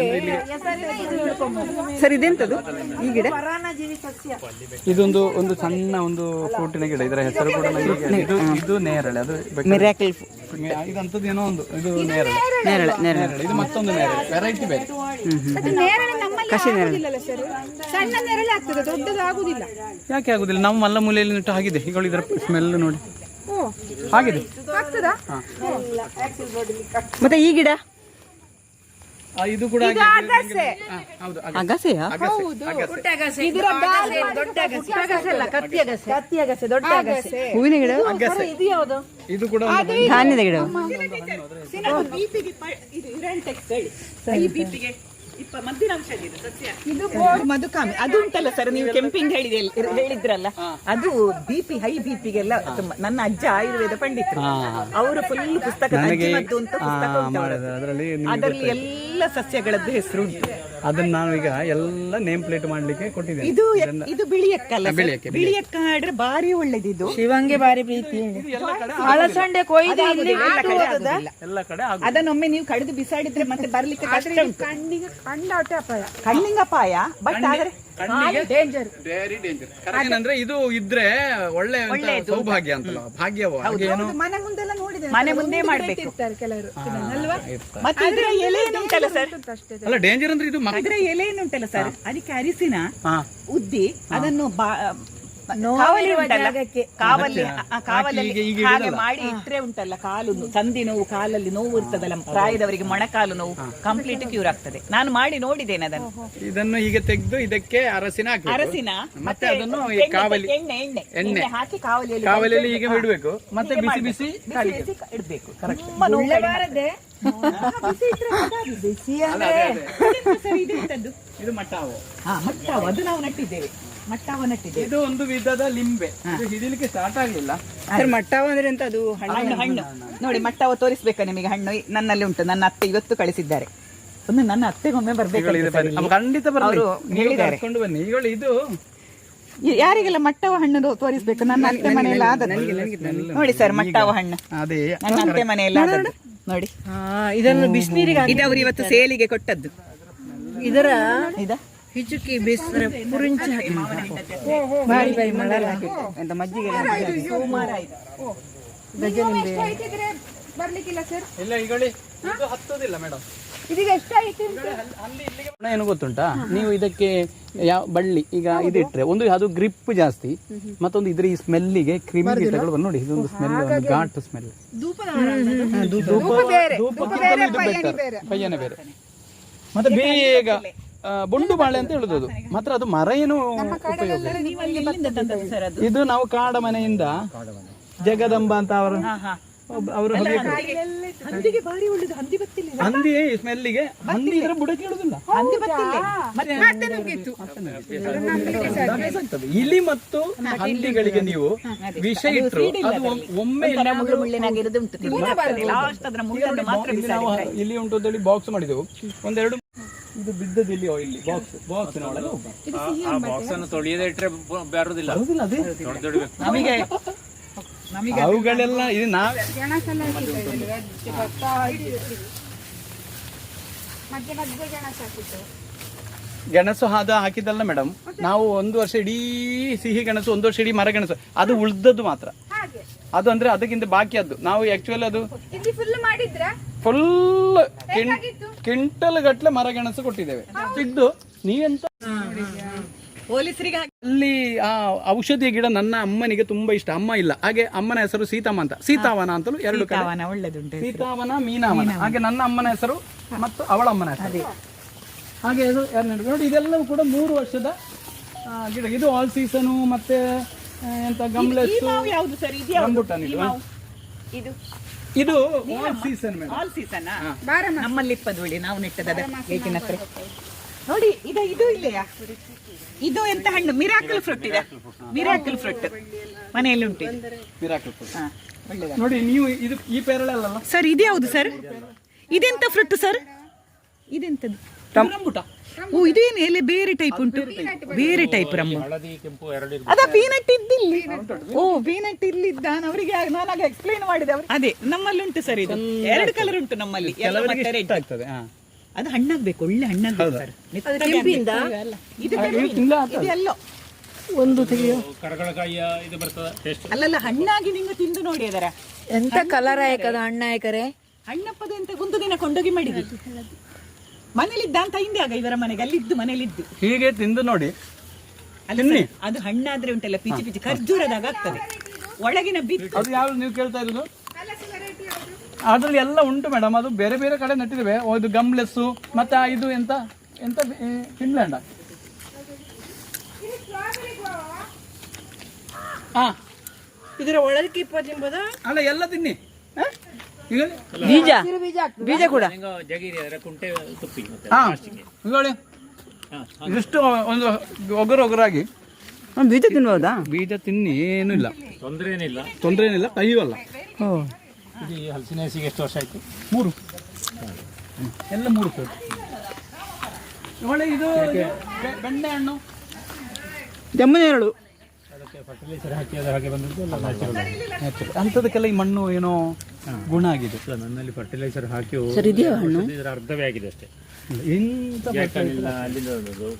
ಸರ್ ಇದೆಂತದ್ದು ಈ ಗಿಡ? ಇದೊಂದು ಸಣ್ಣ ಒಂದು ಫ್ರೂಟಿನ ಗಿಡ. ಇದರ ಹೆಸರು ಕೂಡ ಇದು ನೇರಳೆ. ಅದು ಮಿರಾಕಲ್. ಇದಂತದ್ದು ಏನೋ ಒಂದು, ಇದು ನೇರಳೆ. ಇದು ಮತ್ತೊಂದು ನೇರಳೆ, ವೆರೈಟಿ ಬೇರೆ. ಕಸಿ ನೇರಳೆ. ಸಣ್ಣ ನೆರಳೆ ಆಗ್ತದೆ, ದೊಡ್ಡದಾಗುದಿಲ್ಲ. ಯಾಕೆ ಆಗುದಿಲ್ಲ? ನಾವು ಮಲ್ಲ ಮೂಲೆಯಲ್ಲಿ ನೆಟ್ಟು ಆಗಿದೆ. ಈಗ ಇದರ ಸ್ಮೆಲ್ ನೋಡಿ ಆಗಿದೆ. ಮತ್ತೆ ಈ ಗಿಡ ಇದು ಕೂಡ ಅಗಸೆಯಾ? ಹೂವಿನ ಗಿಡ. ಇದು ಕೂಡ ಧಾನ್ಯದ ಗಿಡ. ಇದು ಮಧುಕಾಮಿ. ಅದು ಉಂಟಲ್ಲ ಸರ್, ನೀವು ಕೆಂಪಿಂಗ್ ಹೇಳಿದ್ರಲ್ಲ, ಅದು ಬಿಪಿ, ಹೈ ಬಿಪಿಗೆಲ್ಲ. ನನ್ನ ಅಜ್ಜ ಆಯುರ್ವೇದ ಪಂಡಿತರು, ಅವರು ಫುಲ್ ಪುಸ್ತಕ ಅದರಲ್ಲಿ ಎಲ್ಲ ಸಸ್ಯಗಳದ್ದು ಹೆಸರು ಉಂಟು. ಅದನ್ನ ನಾನು ಈಗ ಎಲ್ಲ ನೇಮ್ ಪ್ಲೇಟ್ ಮಾಡ್ಲಿಕ್ಕೆ ಕೊಟ್ಟಿದ್ದೇನೆ. ಇದು ಬಿಳಿಯಕ್ಕಲ್ಲ, ಬಿಳಿಯಕ್ಕ ಆದ್ರೆ ಬಾರಿ ಒಳ್ಳೇದು. ಇದು ಶಿವಂಗೆ ಬಾರಿ ಪ್ರೀತಿ. ಅಳಸಂಡೆ ಕೊಯ್ದು ಎಲ್ಲ ಕಡೆ ಅದನ್ನೊಮ್ಮೆ ನೀವು ಕಡಿದು ಬಿಸಾಡಿದ್ರೆ ಮತ್ತೆ ಬರ್ಲಿಕ್ಕೆ ಕಷ್ಟ ಉಂಟು. ಕಂಡಾಟೆ ಅಪಾಯ, ಕಣ್ಣಿಂಗ ಅಪಾಯ. ಬಟ್ ಆದ್ರೆ ಡೇಂಜರ್. Very danger. ಏನಂದ್ರೆ ಇದು ಇದ್ರೆ ಒಳ್ಳೆ ಸೌಭಾಗ್ಯ ಅಂತಲ್ಲ, ಭಾಗ್ಯವೋ ಹಾಗೇನು. ಮನೆ ಮುಂದೆ ಮಾಡ್ಬೇಕು ಕೆಲವರು ಮತ್ತೆ ಇದ್ರ ಎಲೆ ಉಂಟಲ್ಲ ಸರ್, ಅಲ್ಲ ಡೇಂಜರ್ ಅಂದ್ರೆ ಇದು ಇದ್ರ ಎಲೆ ಉಂಟಲ್ಲ ಸರ್, ಅದಕ್ಕೆ ಅರಿಸಿನ ಉದ್ದಿ ಅದನ್ನು ಕಾವಲಿ ಹಾಗೆ ಮಾಡಿ ಇಟ್ರೆ ಉಂಟಲ್ಲ, ಕಾಲು ಸಂಧಿ ನೋವು, ಕಾಲಲ್ಲಿ ನೋವು ಇರ್ತದಲ್ಲ ಪ್ರಾಯದವರಿಗೆ, ಮೊಣಕಾಲು ನೋವು ಕಂಪ್ಲೀಟ್ ಕ್ಯೂರ್ ಆಗ್ತದೆ. ನಾನು ಮಾಡಿ ನೋಡಿದ್ದೇನೆ ಅದನ್ನು. ಇದನ್ನು ಹೀಗೆ ತೆಗೆದು ಇದಕ್ಕೆ ಅರಸಿನ ಮತ್ತೆ ಅದನ್ನು ಎಣ್ಣೆ ಹಾಕಿ ಕಾವಲಿಯಲ್ಲಿ ಹೀಗೆ ಬಿಡ್ಬೇಕು. ಮತ್ತೆ ಬಿಸಿ ಬಿಸಿ ಇಡ್ಬೇಕು. ಇದು ಮಟ್ಟಾವು. ಮಟ್ಟಾವು ಅದು ನಾವು ನಟ್ಟಿದ್ದೇವೆ. ಮಟ್ಟಾವ ನಟ್ಟಿದ್ದೇವೆ. ಇದು ಒಂದು ವಿಧದ ಲಿಂಬೆ. ಇದು ಹಿಡಿಲಿಕ್ಕೆ ಸ್ಟಾರ್ಟ್ ಆಗ್ಲಿಲ್ಲ. ಮಟ್ಟಾವ ಅಂದ್ರೆ ಎಂತ? ಅದು ಹಣ್ಣು ನೋಡಿ. ಮಟ್ಟಾವ ತೋರಿಸ್ಬೇಕಾ ನಿಮಗೆ? ಹಣ್ಣು ನನ್ನಲ್ಲಿ ಉಂಟು. ನನ್ನ ಅತ್ತೆ ಇವತ್ತು ಕಳಿಸಿದ್ದಾರೆ. ಒಂದು ನನ್ನ ಅತ್ತೆಗೊಮ್ಮೆ ಬರ್ಬೇಕು, ಖಂಡಿತ ಹೇಳಿದ್ದಾರೆ. ಬನ್ನಿ. ಈಗ ಇದು ಯಾರಿಗೆಲ್ಲ ಮಟ್ಟವ ಹಣ್ಣು ತೋರಿಸ್ಬೇಕು? ನನ್ನ ಅತ್ತೆ ಮನೆಯಲ್ಲ ಆದದ್ದು ನೋಡಿ ಸರ್, ಮಟ್ಟವ ಹಣ್ಣು ಅದೇ ನನ್ನ ಅತ್ತೆ ಮನೆಯಲ್ಲ ಆದದ್ದು ನೋಡಿ. ಇದನ್ನು ಬಿಸಿನೀರಿಗೆ ಇದು ಅವರು ಇವತ್ತು ಸೇಲಿಗೆ ಕೊಟ್ಟದ್ದು. ಇದರ ಹಿಚುಕಿ ಬೇಸರ ಪುರಿಂಚಿ ಹಾಕಿ ಬಾರಿ ಬಾರಿ ಮಳೆಲ್ಲ ಎಂತ ಮಜ್ಜಿಗೆ ಬರ್ಲಿಕ್ಕಿಲ್ಲ ಸರ್. ಇಲ್ಲ ಈಗಳಿ ಇದು ಹತ್ತೋದಿಲ್ಲ ಮೇಡಮ್. ಇದೀಗ ಎಷ್ಟಾಯ್ತು? ಏನು ಗೊತ್ತುಂಟಾ, ನೀವು ಇದಕ್ಕೆ ಯಾವ ಬಳ್ಳಿ ಈಗ ಇದಿಟ್ರೆ ಒಂದು ಅದು ಗ್ರಿಪ್ ಜಾಸ್ತಿ, ಮತ್ತೊಂದು ಇದ್ರ ಈ ಸ್ಮೆಲ್ಲಿಗೆ ಕ್ರಿಮಿ ಕೀಟಗಳು ನೋಡಿ. ಇದೊಂದು ಸ್ಮೆಲ್, ಒಂದು ಘಾಟ್ ಸ್ಮೆಲ್. ಪಯ್ಯನೆ ಬೇರೆ. ಮತ್ತೆ ಬೇಗ ಬೊಂಡು ಬಾಳೆ ಅಂತ ಹೇಳುದು. ಅದು ಮಾತ್ರ ಅದು ಮರ ಏನು ಉಪಯೋಗ. ಇದು ನಾವು ಕಾಡ ಮನೆಯಿಂದ ಜಗದಂಬ ಅಂತ ಅವರು ಹಂದಿ ಸ್ಮೆಲ್ಲಿಗೆ, ಹಂದಿ ಇದ್ರೆ ಬುಡಕ್ಕೆ ಇಡುದಿಲ್ಲ. ಇಲಿ ಮತ್ತು ಹಂದಿಗಳಿಗೆ ನೀವು ವಿಷ ಇಟ್ಟರು ಅದು ಒಮ್ಮೆ ಇಲ್ಲಿ ಉಂಟು ಅಂತೇಳಿ ಬಾಕ್ಸ್ ಮಾಡಿದೆವು. ಒಂದೆರಡು ಇದು ಬಿದ್ದದ್ದು ಇಲ್ಲಿ ಇಲ್ಲಿ ಬಾಕ್ಸ್ ತೊಳೆಯದೇ ಇಟ್ಟರೆ ಬರುದಿಲ್ಲ. ನಮಗೆ ಅವುಗಳೆಲ್ಲ ಇದು ನಾವು ಗೆಣಸು ಹಾಕಿದ್ದಲ್ಲ ಮೇಡಮ್. ನಾವು ಒಂದು ವರ್ಷ ಇಡೀ ಸಿಹಿ ಗೆಣಸು, ಒಂದು ವರ್ಷ ಇಡೀ ಮರಗೆಣಸು, ಅದು ಉಳ್ದದ್ದು ಮಾತ್ರ. ಅದು ಅಂದ್ರೆ ಅದಕ್ಕಿಂತ ಬಾಕಿ ಅದು ನಾವು ಆಕ್ಚುಲಿ ಅದು ಫುಲ್ ಕ್ವಿಂಟಲ್ ಗಟ್ಲೆ ಮರಗೆಣಸು ಕೊಟ್ಟಿದ್ದೇವೆ. ಸಿಗ್ದು ನೀವೆಂತ ಪೊಲೀಸರಿಗೆ ಅಲ್ಲಿ ಆ ಔಷಧಿಯ ಗಿಡ ನನ್ನ ಅಮ್ಮನಿಗೆ ತುಂಬಾ ಇಷ್ಟ. ಅಮ್ಮ ಇಲ್ಲ, ಹಾಗೆ ಅಮ್ಮನ ಹೆಸರು ಸೀತಮ್ಮ ಅಂತ, ಸೀತಾವನ ಅಂತಲೂ ಎರಡು ಕಡೆ, ಒಳ್ಳೆದುಂಟು. ಸೀತಾವನ, ಮೀನಾವನ, ಹಾಗೆ ನನ್ನ ಅಮ್ಮನ ಹೆಸರು ಮತ್ತು ಅವಳ ಅಮ್ಮನ ಹೆಸರು ಹಾಗೆ. ಅದು ನೋಡಿ, ಇದೆಲ್ಲವೂ ಕೂಡ 3 ವರ್ಷದ ಗಿಡ. ಇದು ಆಲ್ ಸೀಸನು ಮತ್ತೆ ಎಂತ ಗಮ್ಲೆಸ್ಸು, ಯಾವುದು ಸರ್? ರಂಬುಟಾನ್. ಇದು all season madam. All season ನಮ್ಮಲ್ಲಿ ಇಪ್ಪದುಳಿ ನಾವು ನೆಟ್ಟದ ಗೇಟಿನ ಹತ್ರ ನೋಡಿ. ಇದು ಇಲ್ಲೆಯಾ? ಇದು ಎಂತ ಹಣ್ಣು? ಮಿರಾಕಲ್ ಫ್ರೂಟ್ ಇದೆ. ಮಿರಾಕಲ್ ಫ್ರೂಟ್ ಮನೆಯಲ್ಲಿ ಉಂಟು. ಮಿರಾಕಲ್ ಫ್ರೂಟ್ ನೋಡಿ ನೀವು. ಇದು ಈ ಪೇರಳೆ ಅಲ್ಲ ಸರ್? ಇದು ಯಾವುದು ಸರ್? ಇದೆಂತ ಫ್ರೂಟ್ ಸರ್? ಇದೆಂತದ್ದು? ರಂಬುಟ. ಓ, ಇದೇನು ಎಲೆ ಬೇರೆ ಟೈಪ್ ಉಂಟು, ಬೇರೆ ಟೈಪ್ ರಂಬು. ಅದ ಪೀನಟ್ ಇದ್ದಿಲ್ಲಿ. ಓ, ಪೀನಟ್ ಇಲ್ಲಿದ್ದ. ಅವರಿಗೆ ನಾನಾಗ ಎಕ್ಸ್ಪ್ಲೈನ್ ಮಾಡಿದೆ. ಅದೇ ನಮ್ಮಲ್ಲಿ ಉಂಟು ಸರ್. ಇದು 2 ಕಲರ್ ಉಂಟು ನಮ್ಮಲ್ಲಿ. ಆಗ್ತದೆ. ಅದು ಹಣ್ಣಾಗ್ಬೇಕು, ಒಳ್ಳೆ ಹಣ್ಣಾಗ್ಬೇಕು ಸರ್. ಎಲ್ಲೋ ಒಂದು ತೆಗೆಯೋ ಅಲ್ಲಲ್ಲ, ಹಣ್ಣಾಗಿ ನಿಂಗೆ ತಿಂದು ನೋಡಿ ಅದರ ಎಂತ ಕಲರ್ ಆಯ್ಕದ ಹಣ್ಣಾಯ್ಕರೆ. ಹಣ್ಣಪ್ಪದ ಅಂತ ಒಂದು ದಿನ ಕೊಂಡೋಗಿ ಮಾಡಿದ್ವಿ. ಮನೇಲಿದ್ದ ಅಂತ ಹಿಂದೆ ಆಗ ಇವರ ಮನೆಗೆ ಅಲ್ಲಿದ್ದು ಮನೇಲಿದ್ದು ಹೀಗೆ ತಿಂದು ನೋಡಿ. ಅದು ಹಣ್ಣಾದ್ರೆ ಉಂಟಲ್ಲ, ಪಿಚಿ ಪಿಚಿ ಖರ್ಜೂರದಾಗ ಆಗ್ತದೆ ಒಳಗಿನ ಬಿತ್ತು. ಅದು ಯಾವ್ದು ನೀವು ಕೇಳ್ತಾ ಇರೋದು? ಅದ್ರಲ್ಲಿ ಎಲ್ಲ ಉಂಟು ಮೇಡಮ್. ಅದು ಬೇರೆ ಬೇರೆ ಕಡೆ ನೆಟ್ಟಿದ್ದೇವೆ. ಇದು ಗಮ್ಲೆಸ್ಸು ಮತ್ತೆ ಇದು ಎಂತ ಎಂತ ಫಿನ್ಲ್ಯಾಂಡ್. ಹಾ, ಇದರ ಒಳಗೆ ಇಪ್ಪತ್ತಿಂಬುದ ಅಲ್ಲ, ಎಲ್ಲ ತಿನ್ನಿ. ಈಗ ಬೀಜ ಕೂಡ ಹಾ, ನೋಡಿ ಇಷ್ಟು ಒಂದು ಒಗರಾಗಿ ಬೀಜ ತಿನ್ಬಹುದಾ? ಬೀಜ ತಿನ್ನಿ, ಏನೂ ಇಲ್ಲ, ತೊಂದರೆ ಏನಿಲ್ಲ. ಕೈಯಲ್ಲ. ಹಲಸಿನ ಹಸಿಗೆ ಎಷ್ಟು ವರ್ಷ ಆಯ್ತು? 3 ಎಲ್ಲ 3 ಸರ್. ಒಳ್ಳೆ ಇದು ಬೆಣ್ಣೆ ಹಣ್ಣು, ಜಮ್ಮನೇರಳು. ಅದಕ್ಕೆ ಫರ್ಟಿಲೈಸರ್ ಹಾಕಿ ಅದು ಹಾಗೆ ಬಂದದ್ದು ಅಂಥದಕ್ಕೆಲ್ಲ ಈ ಮಣ್ಣು ಏನೋ ಗುಣ ಆಗಿದೆ. ನನ್ನಲ್ಲಿ ಫರ್ಟಿಲೈಸರ್ ಹಾಕಿ ಇದರ ಅರ್ಧವೇ ಆಗಿದೆ ಅಷ್ಟೇ. ಎಂತ ಅಲ್ಲಿಂದ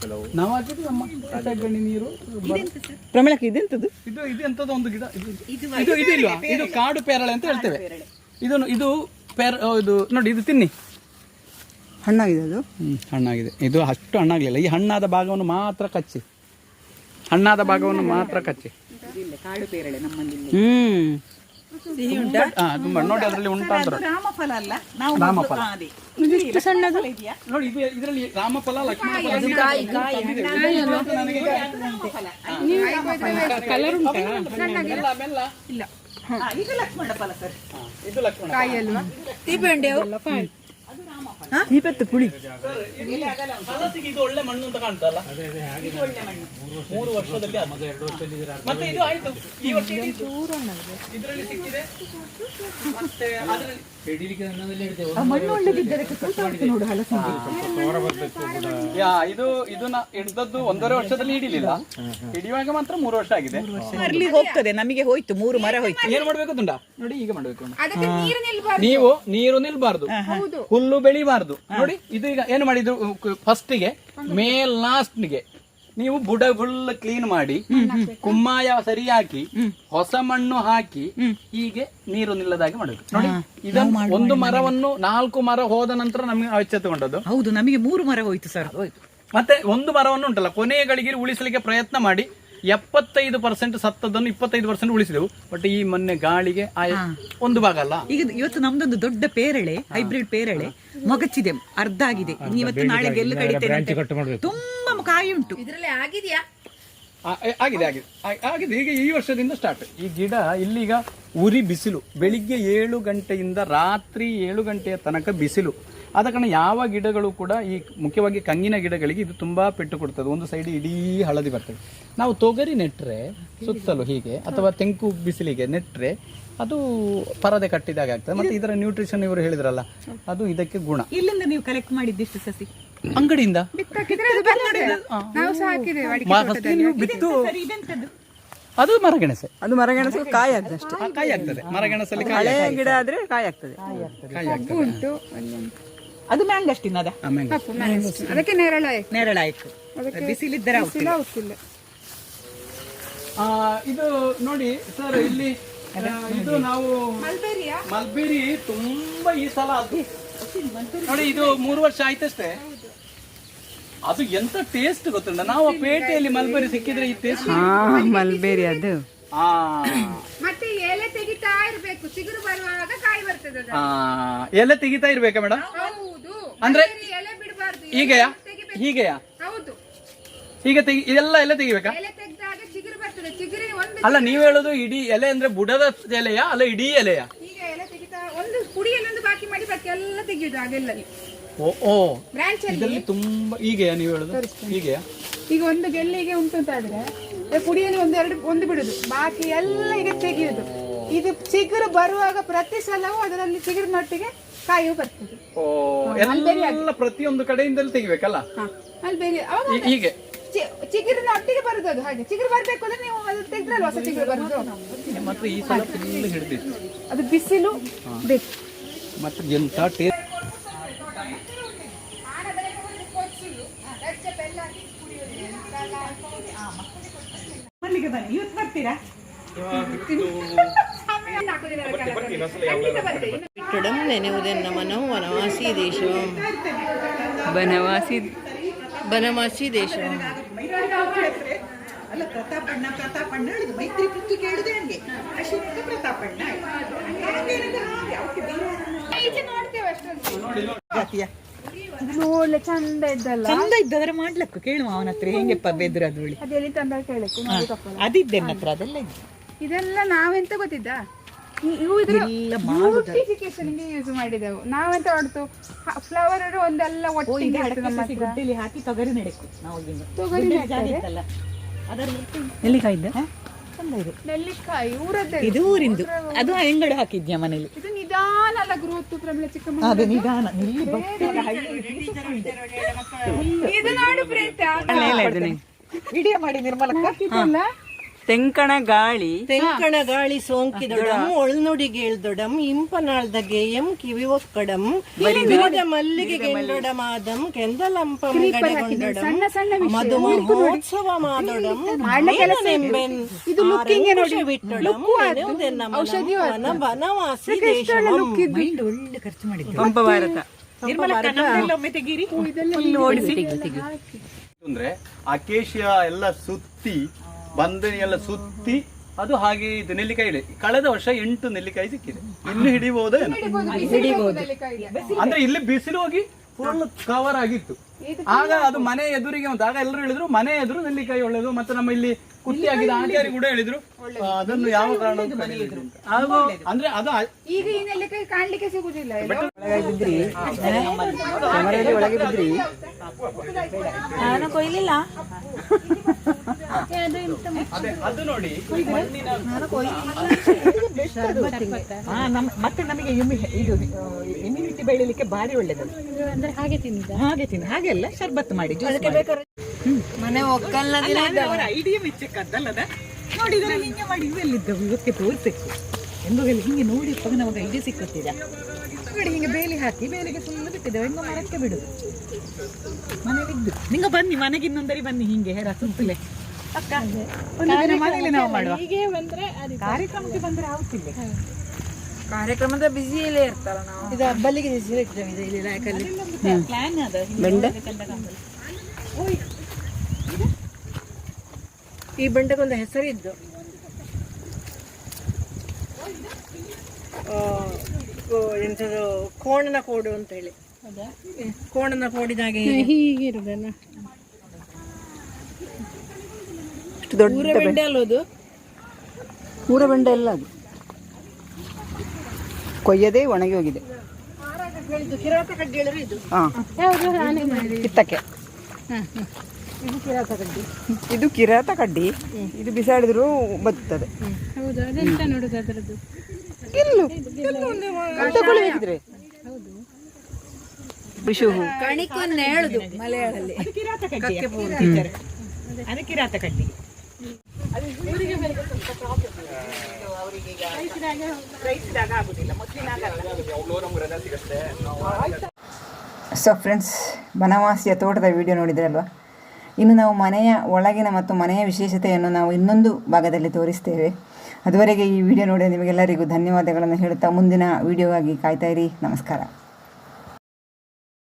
ಕೆಲವು ನಾವು ಹಾಕಿದ್ದು ನಮ್ಮ ಗಣಿ ನೀರು. ಪ್ರಮಿಳಕ್ಕೆ ಇದೆಂತದ್ದು? ಇದು ಎಂತದ್ದು ಒಂದು ಗಿಡ. ಇದು ಇಲ್ವಾ? ಇದು ಕಾಡು ಪೇರಳೆ ಅಂತ ಹೇಳ್ತೇವೆ. ಇದು ಇದು ನೋಡಿ, ಇದು ತಿನ್ನಿ. ಹಣ್ಣಾಗಿದೆ ಅದು. ಹಣ್ಣಾಗಿದೆ. ಇದು ಅಷ್ಟು ಹಣ್ಣಾಗ್ಲಿಲ್ಲ. ಈ ಹಣ್ಣಾದ ಭಾಗವನ್ನು ಮಾತ್ರ ಕಚ್ಚಿ, ಹಣ್ಣಾದ ಭಾಗವನ್ನು ಮಾತ್ರ ಕಚ್ಚಿ. ಕಾಡು ಪೇರಳೆ ನಮ್ಮಲ್ಲಿ ತುಂಬಾ ನೋಡಿ, ಅದರಲ್ಲಿ ಉಂಟಂದ್ರೆ ರಾಮಫಲ ಅಲ್ಲ, ನಾವು ರಾಮಫಲ. ಸಣ್ಣದು ಇದೆಯಾ ನೋಡಿ, ಇದರಲ್ಲಿ ರಾಮಫಲ, ಲಕ್ಷ್ಮಣ ಫಲ. ಇಲ್ಲ, ಇದು ಲಕ್ಷ್ಮಣ ಫಲ ಸರ್. ಇದು ಲಕ್ಷ್ಮಣ. ದೀಪತ್ತು ಪುಳಿ. ಹಲಸಿಗೆ ಇದು ಒಳ್ಳೆ ಮಣ್ಣು ಅಂತ ಕಾಣ್ತಲ್ಲ? 3 ವರ್ಷದಲ್ಲಿ ಮತ್ತೆ ಇದು ಆಯ್ತು. ಈ ವರ್ಷ ಇದರಲ್ಲಿ ಸಿಕ್ಕಿದೆ. ಮತ್ತೆ ಮಣ್ಣು ಒಳ್ಳೆದಿದ್ದರೆ ನೋಡು ಹಲಸಿಗೆ. ಇದನ್ನ ಹಿಡ್ದದ್ದು 1.5 ವರ್ಷದಲ್ಲಿ ಹಿಡಿಲಿಲ್ಲ. ಹಿಡಿಯುವಾಗ ಮಾತ್ರ 3 ವರ್ಷ ಆಗಿದೆ. ಅಲ್ಲಿ ಹೋಗ್ತದೆ, ನಮಗೆ ಹೋಯ್ತು 3 ಮರ ಹೋಯ್ತು. ಏನ್ ಮಾಡ್ಬೇಕು ತುಂಡ ನೋಡಿ, ಈಗ ಮಾಡ್ಬೇಕು. ನೀವು ನೀರು ನಿಲ್ಬಾರ್ದು, ಹುಲ್ಲು ಬೆಳಿಬಾರ್ದು. ನೋಡಿ, ಇದು ಈಗ ಏನು ಮಾಡಿದ್ರು, ಫಸ್ಟಿಗೆ ಮೇಲ್ ಲಾಸ್ಟ್ಗೆ ನೀವು ಬುಡ ಫುಲ್ ಕ್ಲೀನ್ ಮಾಡಿ, ಕುಮ್ಮಾಯ ಸರಿ ಹಾಕಿ, ಹೊಸ ಮಣ್ಣು ಹಾಕಿ, ಹೀಗೆ ನೀರು ನಿಲ್ಲದಾಗಿ ಮಾಡಬೇಕು. ನೋಡಿ, ಇದನ್ನು ಒಂದು ಮರವನ್ನು 4 ಮರ ಹೋದ ನಂತರ ನಮಗೆ ಎಚ್ಚೆತ್ತುಕೊಂಡದ್ದು. ಹೌದು, ನಮಗೆ 3 ಮರ ಹೋಯ್ತು ಸರ್. ಮತ್ತೆ ಒಂದು ಮರವನ್ನು ಉಂಟಲ್ಲ, ಕೊನೆಯ ಗಳಿಗೆ ಉಳಿಸಲಿಕ್ಕೆ ಪ್ರಯತ್ನ ಮಾಡಿ 75% ಸತ್ತದನ್ನು 25% ಉಳಿಸಿದೆವು. ಬಟ್ ಈ ಮೊನ್ನೆ ಗಾಳಿಗೆ ಒಂದು ಭಾಗ ಅಲ್ಲ. ಈಗ ಇವತ್ತು ನಮ್ದೊಂದು ದೊಡ್ಡ ಪೇರಳೆ, ಹೈಬ್ರಿಡ್ ಪೇರಳೆ ಮೊಗಚಿದೆ, ಅರ್ಧ ಆಗಿದೆ. ಇವತ್ತು ನಾಳೆ ಗೆಲ್ಲು ಕಡಿತೇನೆ. ತುಂಬಾ ಕಾಯಿ ಉಂಟು. ಇದ್ರಲ್ಲಿ ಆಗಿದ್ಯಾ? ಆಗಿದೆ ಆಗಿದೆ ಆಗಿದೆ. ಈಗ ಈ ವರ್ಷದಿಂದ ಸ್ಟಾರ್ಟ್. ಈ ಗಿಡ ಇಲ್ಲಿಗ ಉರಿ ಬಿಸಿಲು, ಬೆಳಿಗ್ಗೆ 7 ಗಂಟೆಯಿಂದ ರಾತ್ರಿ 7 ಗಂಟೆಯ ತನಕ ಬಿಸಿಲು. ಆದ ಕಾರಣ ಯಾವ ಗಿಡಗಳು ಕೂಡ, ಈ ಮುಖ್ಯವಾಗಿ ಕಂಗಿನ ಗಿಡಗಳಿಗೆ ಇದು ತುಂಬಾ ಪೆಟ್ಟು ಕೊಡ್ತದೆ. ಒಂದು ಸೈಡ್ ಇಡೀ ಹಳದಿ ಬರ್ತದೆ. ನಾವು ತೊಗರಿ ನೆಟ್ರೆ ಸುತ್ತಲೂ ಹೀಗೆ, ಅಥವಾ ತೆಂಕು ಬಿಸಿಲಿಗೆ ನೆಟ್ರೆ ಅದು ಪರದೆ ಕಟ್ಟಿದಾಗ ಆಗ್ತದೆ. ಮತ್ತೆ ಇದರ ನ್ಯೂಟ್ರಿಷನ್ ಇವರು ಹೇಳಿದ್ರಲ್ಲ, ಅದು ಇದಕ್ಕೆ ಗುಣ. ಇಲ್ಲಿಂದ ನೀವು ಕಲೆಕ್ಟ್ ಮಾಡಿದ್ದಿಷ್ಟು ಸಸಿ? ಅಂಗಡಿಯಿಂದ ನಾವು ಸಹ ಹಾಕಿದ್ದೇವೆ. ನೀವು ಬಿತ್ತು ಅದು ಮರಗೆಣಸೆ. ಅದು ಮರಗೆಣಸು ಕಾಯಿ ಆಗ್ತದಷ್ಟೇ. ಕಾಯಿ ಆಗ್ತದೆ ಮರಗೆಣಸಲ್ಲಿ, ಹಳೆ ಗಿಡ ಆದ್ರೆ ಕಾಯಿ ಆಗ್ತದೆ. ಕಾಯಿ ಆಗ್ತದೆ. ಅದು ಮ್ಯಾಂಗಸ್ಟಿನ್ ಅದ, ಅದಕ್ಕೆ ನೇರಳಾಯ್ತು, ಬಿಸಿಲಿದ್ದರೆ ಗೊತ್ತಿಲ್ಲ. ಇದು ನೋಡಿ ಸರ್, ಇಲ್ಲಿ ಇದು ನಾವು ಮಲ್ಬೇರಿ ತುಂಬಾ ಈ ಸಲ ಅದು ನೋಡಿ, ಇದು 3 ವರ್ಷ ಆಯ್ತಷ್ಟೇ. ಅದು ಎಂತ ಟೇಸ್ಟ್ ಗೊತ್ತುಂಟ, ನಾವು ಪೇಟೆಯಲ್ಲಿ ಮಲ್ಬೇರಿ ಸಿಕ್ಕಿದ್ರೆ ಈ ಟೇಸ್ಟ್. ಮಲ್ಬೇರಿ ಅದು ಮತ್ತೆ ಎಲೆ ತೆಗಿತಾ ಇರ್ಬೇಕು, ಚಿಗುರು ಬರುವಾಗ ಕಾಯಿ ಬರ್ತದೆ. ಎಲೆ ತೆಗಿತಾ ಇರ್ಬೇಕಾ ಮೇಡಮ್? ಹೌದು, ಅಂದ್ರೆ ಎಲೆ ಬಿಡಬಾರ್ದು. ಹೀಗೆಯಾ? ಹೌದು, ಹೀಗೆ ಎಲ್ಲ ತೆಗಿಬೇಕಾ? ಎಲೆ ತೆಗ್ದಾಗ ಚಿಗುರು ಬರ್ತದೆ. ಚಿಗುರಿನ ಒಂದು ಅಲ್ಲ, ನೀವ್ ಹೇಳೋದು ಇಡೀ ಎಲೆ ಅಂದ್ರೆ ಬುಡದ ಎಲೆಯಾ ಅಲ್ಲ ಇಡೀ ಎಲೆಯಾ? ಈಗ ಎಲೆ ತೆಗಿತಾ ಒಂದು ಪುಡಿಯಲ್ಲೊಂದು ಬಾಕಿ ಮಾಡಿ ಬಾಕಿ ಎಲ್ಲ ತೆಗಿಯುದು ಹಾಗೆಲ್ಲ ಓ ಬ್ರಾಂಚ್ ಅಲ್ಲಿ. ಇದರಲ್ಲಿ ತುಂಬಾ ಹೀಗೆಯಾ ನೀವು ಹೇಳೋದು? ಹೀಗೆಯಾ? ಈಗ ಒಂದು ಗೆಲ್ಲಿಗೆ ಉಂಟು ಅಂತ ಆದ್ರೆ ಪುಡಿಯಲ್ಲಿ ಒಂದು ಬಿಡುದು, ಬಾಕಿ ಎಲ್ಲ ಈಗ ತೆಗೆಯುದು. ಇದು ಚಿಗುರು ಬರುವಾಗ ಪ್ರತಿ ಸಲವೂ ಅದರಲ್ಲಿ ಚಿಗುರಿನೊಟ್ಟಿಗೆ ಕಾಯು ಬರ್ತದೆ. ಎಲ್ಲ ಪ್ರತಿಯೊಂದು ಕಡೆಯಿಂದಲೂ ತೆಗಿಬೇಕಲ್ಲ? ಮಲ್ಬೇರಿ ಹೀಗೆ ಚಿಗುರಿನ ಒಟ್ಟಿಗೆ ಬರುದು. ಅದು ಹಾಗೆ ಚಿಗುರು ಬರ್ಬೇಕು ಅಂದ್ರೆ ನೀವು ಅದು ತೆಗ್ದ್ರಲ್ವ ಹೊಸ ಚಿಗುರು ಬರುದು. ಮತ್ತೆ ಈ ಸಲ ಫುಲ್ ಹಿಡಿದಿತ್ತು, ಅದು ಬಿಸಿಲು ಬೇಕು. ಮತ್ತೆ ಎಂತ ಟೇಸ್ಟ್. ಮಲ್ಲಿಗೆ ಬನ್ನಿ, ಇವತ್ತು ಬರ್ತೀರಾ? ಬಿಟ್ಟಡಂ ನೆನೆಯುವುದೆನ್ನ ಮನವು ವನವಾಸಿ ದೇಶವಂ. ಬನವಾಸಿ ದೇಶವಂ. ಅಲ್ಲ, ಪ್ರತಾಪಣ್ಣ ಹೇಳಿದ್ರು, ಮೈತ್ರಿ ಪುತ್ತು ಕೇಳಿದೆ ಹಂಗೆ ಅಶೋಕ ಪ್ರತಾಪಣ್ಣ ನೋಡ್ಲೆ ಚಂದ ಇದ್ದಲ್ಲ, ಚಂದ ಇದ್ದದ್ರೆ ಮಾಡ್ಲಕ್ಕು ಕೇಳುವ ಅವನ ಹತ್ರ ಹೆಂಗೆಪ್ಪ ಬೆದ್ರು ಅದು ಉಳಿ ಅದೆಲ್ಲಿ ತಂದ ಕೇಳಕ್ಕೆ ಅದಿದ್ದೆ ನನ್ನ ಹತ್ರ, ಅದೆಲ್ಲ ಇದೆಲ್ಲ ನಾವೆಂತ ಗೊತ್ತಿದ್ದ, ಇವು ಬ್ಯೂಟಿಫಿಕೇಶನ್ಗೆ ಯೂಸ್ ಮಾಡಿದೆವು. ನಾವೆಂತ ಮಾಡ್ತು, ಫ್ಲವರ್ ಒಂದೆಲ್ಲ ಒಟ್ಟಿಗೆ ಗುಡ್ಡೆಲಿ ಹಾಕಿ ತೊಗರಿ ನೆಡಕು ನಾವು. ತೊಗರಿ ನೆಲ್ಲಿಕಾಯಿ ಊರದ್ದೇ, ಇದು ಊರಿಂದು, ಅದು ಹೆಂಗಡು ಹಾಕಿದ್ಯಾ ಮನೇಲಿ. ಇದು ನಿಧಾನ ಅಲ್ಲ ಗ್ರೋತ್ ಪ್ರಮಿಳ ಚಿಕ್ಕಮ್ಮ, ಅದು ನಿಧಾನ. ಇದು ನೋಡು ಪ್ರೀತ, ವಿಡಿಯೋ ಮಾಡಿ ನಿರ್ಮಲಕ್ಕ. ತೆಂಕಣ ಗಾಳಿ ಸೋಂಕಿದೊಡಂ ಒಳ್ನುಡಿ ಗೇಳ್ದೊಡಂ ಇಂಪನಾಳ್ದ ಗೇಯಂ ಕಿವಿ ಒಕ್ಕಡಂ ವಿವಿಧ ಮಲ್ಲಿಗೆ ಗೆಂಡೊಡಮಾದಂ ಕೆಂದಲಂಪಂ ಗಡೆಗೊಂಡಡಂ ಮಧು ಮಹೋತ್ಸವ ಮಾದೊಡಂ ನೆಂಬೆನ್ ಇದು ಲುಕ್ಕಿಂಗ್ ನೋಡಿ, ಔಷಧಿ ವನವಾಸಿ ದೇಶವಂ. ಒಳ್ಳೆ ಖರ್ಚು ಮಾಡಿದ್ರು ಪಂಪ ಭಾರತ. ನಿರ್ಮಲಕ್ಕ, ನಮ್ಮೆಲ್ಲೊಮ್ಮೆ ತೆಗೀರಿ, ಓಡಿಸಿ. ಅಂದ್ರೆ ಅಕೇಶಿಯಾ ಎಲ್ಲ ಸುತ್ತಿ ಬಂದನಿ ಎಲ್ಲ ಸುತ್ತಿ ಅದು ಹಾಗೆ ಇದು ನೆಲ್ಲಿಕಾಯಿ ಇದೆ. ಕಳೆದ ವರ್ಷ 8 ನೆಲ್ಲಿಕಾಯಿ ಸಿಕ್ಕಿದೆ. ಇನ್ನು ಹಿಡಿಬಹುದೇ? ಅಂದ್ರೆ ಇಲ್ಲಿ ಬಿಸಿಲು ಹೋಗಿ ಫುಲ್ ಕವರ್ ಆಗಿತ್ತು. ಆಗ ಅದು ಮನೆ ಎದುರಿಗೆ ಉಂಟು. ಆಗ ಎಲ್ಲರೂ ಹೇಳಿದ್ರು ಮನೆ ಎದುರು ನೆಲ್ಲಿಕಾಯಿ ಒಳ್ಳೇದು. ಮತ್ತೆ ನಮ್ಮ ಇಲ್ಲಿ ಕುಟ್ಟಿ ಆಗಿದ್ದ ಆಂಟಿಯರು ಕೂಡ ಹೇಳಿದ್ರು ಅದನ್ನು ಯಾವ ಕಾರಣ ಅಂದ್ರೆ ಅದು ಈಗ ಈ ನೆಲ್ಲಿಕಾಯಿ ಕಾಣ್ಲಿಕ್ಕೆ ಸಿಗುದಿಲ್ಲ. ಒಳಗೆ ಬಿದ್ರಿ ನಾನು ಕೊಯ್ಲಿಲ್ಲ. ಅದು ನೋಡಿ ಮತ್ತೆ ನಮಗೆ ಇದು ಇಮ್ಯುನಿಟಿ ಬೆಳಿಲಿಕ್ಕೆ ಭಾರಿ ಒಳ್ಳೇದು. ಹಾಗೆ ತಿಂದ ಹಾಗೆಲ್ಲ ಶರ್ಬತ್ ಮಾಡಿ ಮನೆ ಒಕ್ಕಲ್ನಲ್ಲಿ ಅವರ ಐಡಿಯಾ ಮೆಚ್ಚಕ್ಕದ್ದಲ್ಲದ ನೋಡಿದ್ರೆ ಹಿಂಗೆ ಮಾಡಿ ಇವೆಲ್ಲಿದ್ದವು ಇವಕ್ಕೆ ತೋರಿಸಬೇಕು ಎಂದು ಹೇಳಿ ಹಿಂಗೆ ನೋಡಿ ನಮಗೆ ಐಡಿಯಾ ಸಿಕ್ಕುತ್ತಿದೆ. ನೋಡಿ ಹಿಂಗೆ ಬೇಲಿ ಹಾಕಿ ಬೇಲಿಗೆ ಸುಮ್ಮನೆ ಬಿಟ್ಟಿದ್ದೇವೆ. ಹಿಂಗೆ ಮರಕ್ಕೆ ಬಿಡುದು ಮನೇಲಿದ್ದು. ನಿಂಗೆ ಬನ್ನಿ ಮನೆಗೆ ಇನ್ನೊಂದರಿ ಬನ್ನಿ ಹಿಂಗೆ ರಸಂತಲೆ ಅಕ್ಕ ಮನೇಲಿ ನಾವು ಮಾಡುವ ಕಾರ್ಯಕ್ರಮಕ್ಕೆ ಬಂದ್ರೆ ಆಗುತ್ತಿಲ್ಲ. ಕಾರ್ಯಕ್ರಮದ ಬಿಸಿಯಲ್ಲೇ ಇರ್ತಾರ ನಾವು. ಇದು ಹಬ್ಬಲಿಗೆ ಪ್ಲಾನ್ ಅದ ಈ ಬಂಡೆಗೊಂದು ಹೆಸರಿದ್ದು ಎಂಥದ್ದು ಕೋಣನ ಕೋಡು ಅಂತ ಹೇಳಿ. ಕೋಣನ ಕೋಡಿದಾಗೆ ಹೀಗಿರುದಲ್ಲ. ದೊಡ್ಡ ಬೆಂಡೆ ಅಲ್ಲೋದು ಊರ ಬೆಂಡೆ ಎಲ್ಲ ಅದು ಕೊಯ್ಯದೆ ಒಣಗಿ ಹೋಗಿದೆ. ಕಿರಾತ ಕಡ್ಡಿ ಹೇಳಿದ್ರೆ ಇದು ಕಿತ್ತಕ್ಕೆ ಇದು ಕಿರಾತ ಕಡ್ಡಿ. ಇದು ಬಿಸಾಡಿದ್ರು ಬದುಕ್ತದೆ. ತಗೊಳ್ಬೇಕಿದ್ರೆ ಬಿಷು ಕಣಿಕನ್ನ ಹೇಳುದು ಮಲಯಾಳಲ್ಲಿ. ಅದು ಕಿರಾತ ಕಡ್ಡಿ. ಅದು ಇವರಿಗೆ ಸ್ವಲ್ಪ ಪ್ರಾಬ್ಲಮ್ ಅವರಿಗೆ ಈಗ ರೈಸಿದಾಗ ಆಗುದಿಲ್ಲ, ಮೊದಲಿನಾಗಲ್ಲ. ಸೊ ಫ್ರೆಂಡ್ಸ್, ಬನವಾಸಿಯ ತೋಟದ ವಿಡಿಯೋ ನೋಡಿದ್ರಲ್ವ. ಇನ್ನು ನಾವು ಮನೆಯ ಒಳಗಿನ ಮತ್ತು ಮನೆಯ ವಿಶೇಷತೆಯನ್ನು ನಾವು ಇನ್ನೊಂದು ಭಾಗದಲ್ಲಿ ತೋರಿಸ್ತೇವೆ. ಅದುವರೆಗೆ ಈ ವಿಡಿಯೋ ನೋಡಿ ನಿಮಗೆಲ್ಲರಿಗೂ ಧನ್ಯವಾದಗಳನ್ನು ಹೇಳುತ್ತಾ ಮುಂದಿನ ವಿಡಿಯೋಗಾಗಿ ಕಾಯ್ತಾ ಇರಿ. ನಮಸ್ಕಾರ.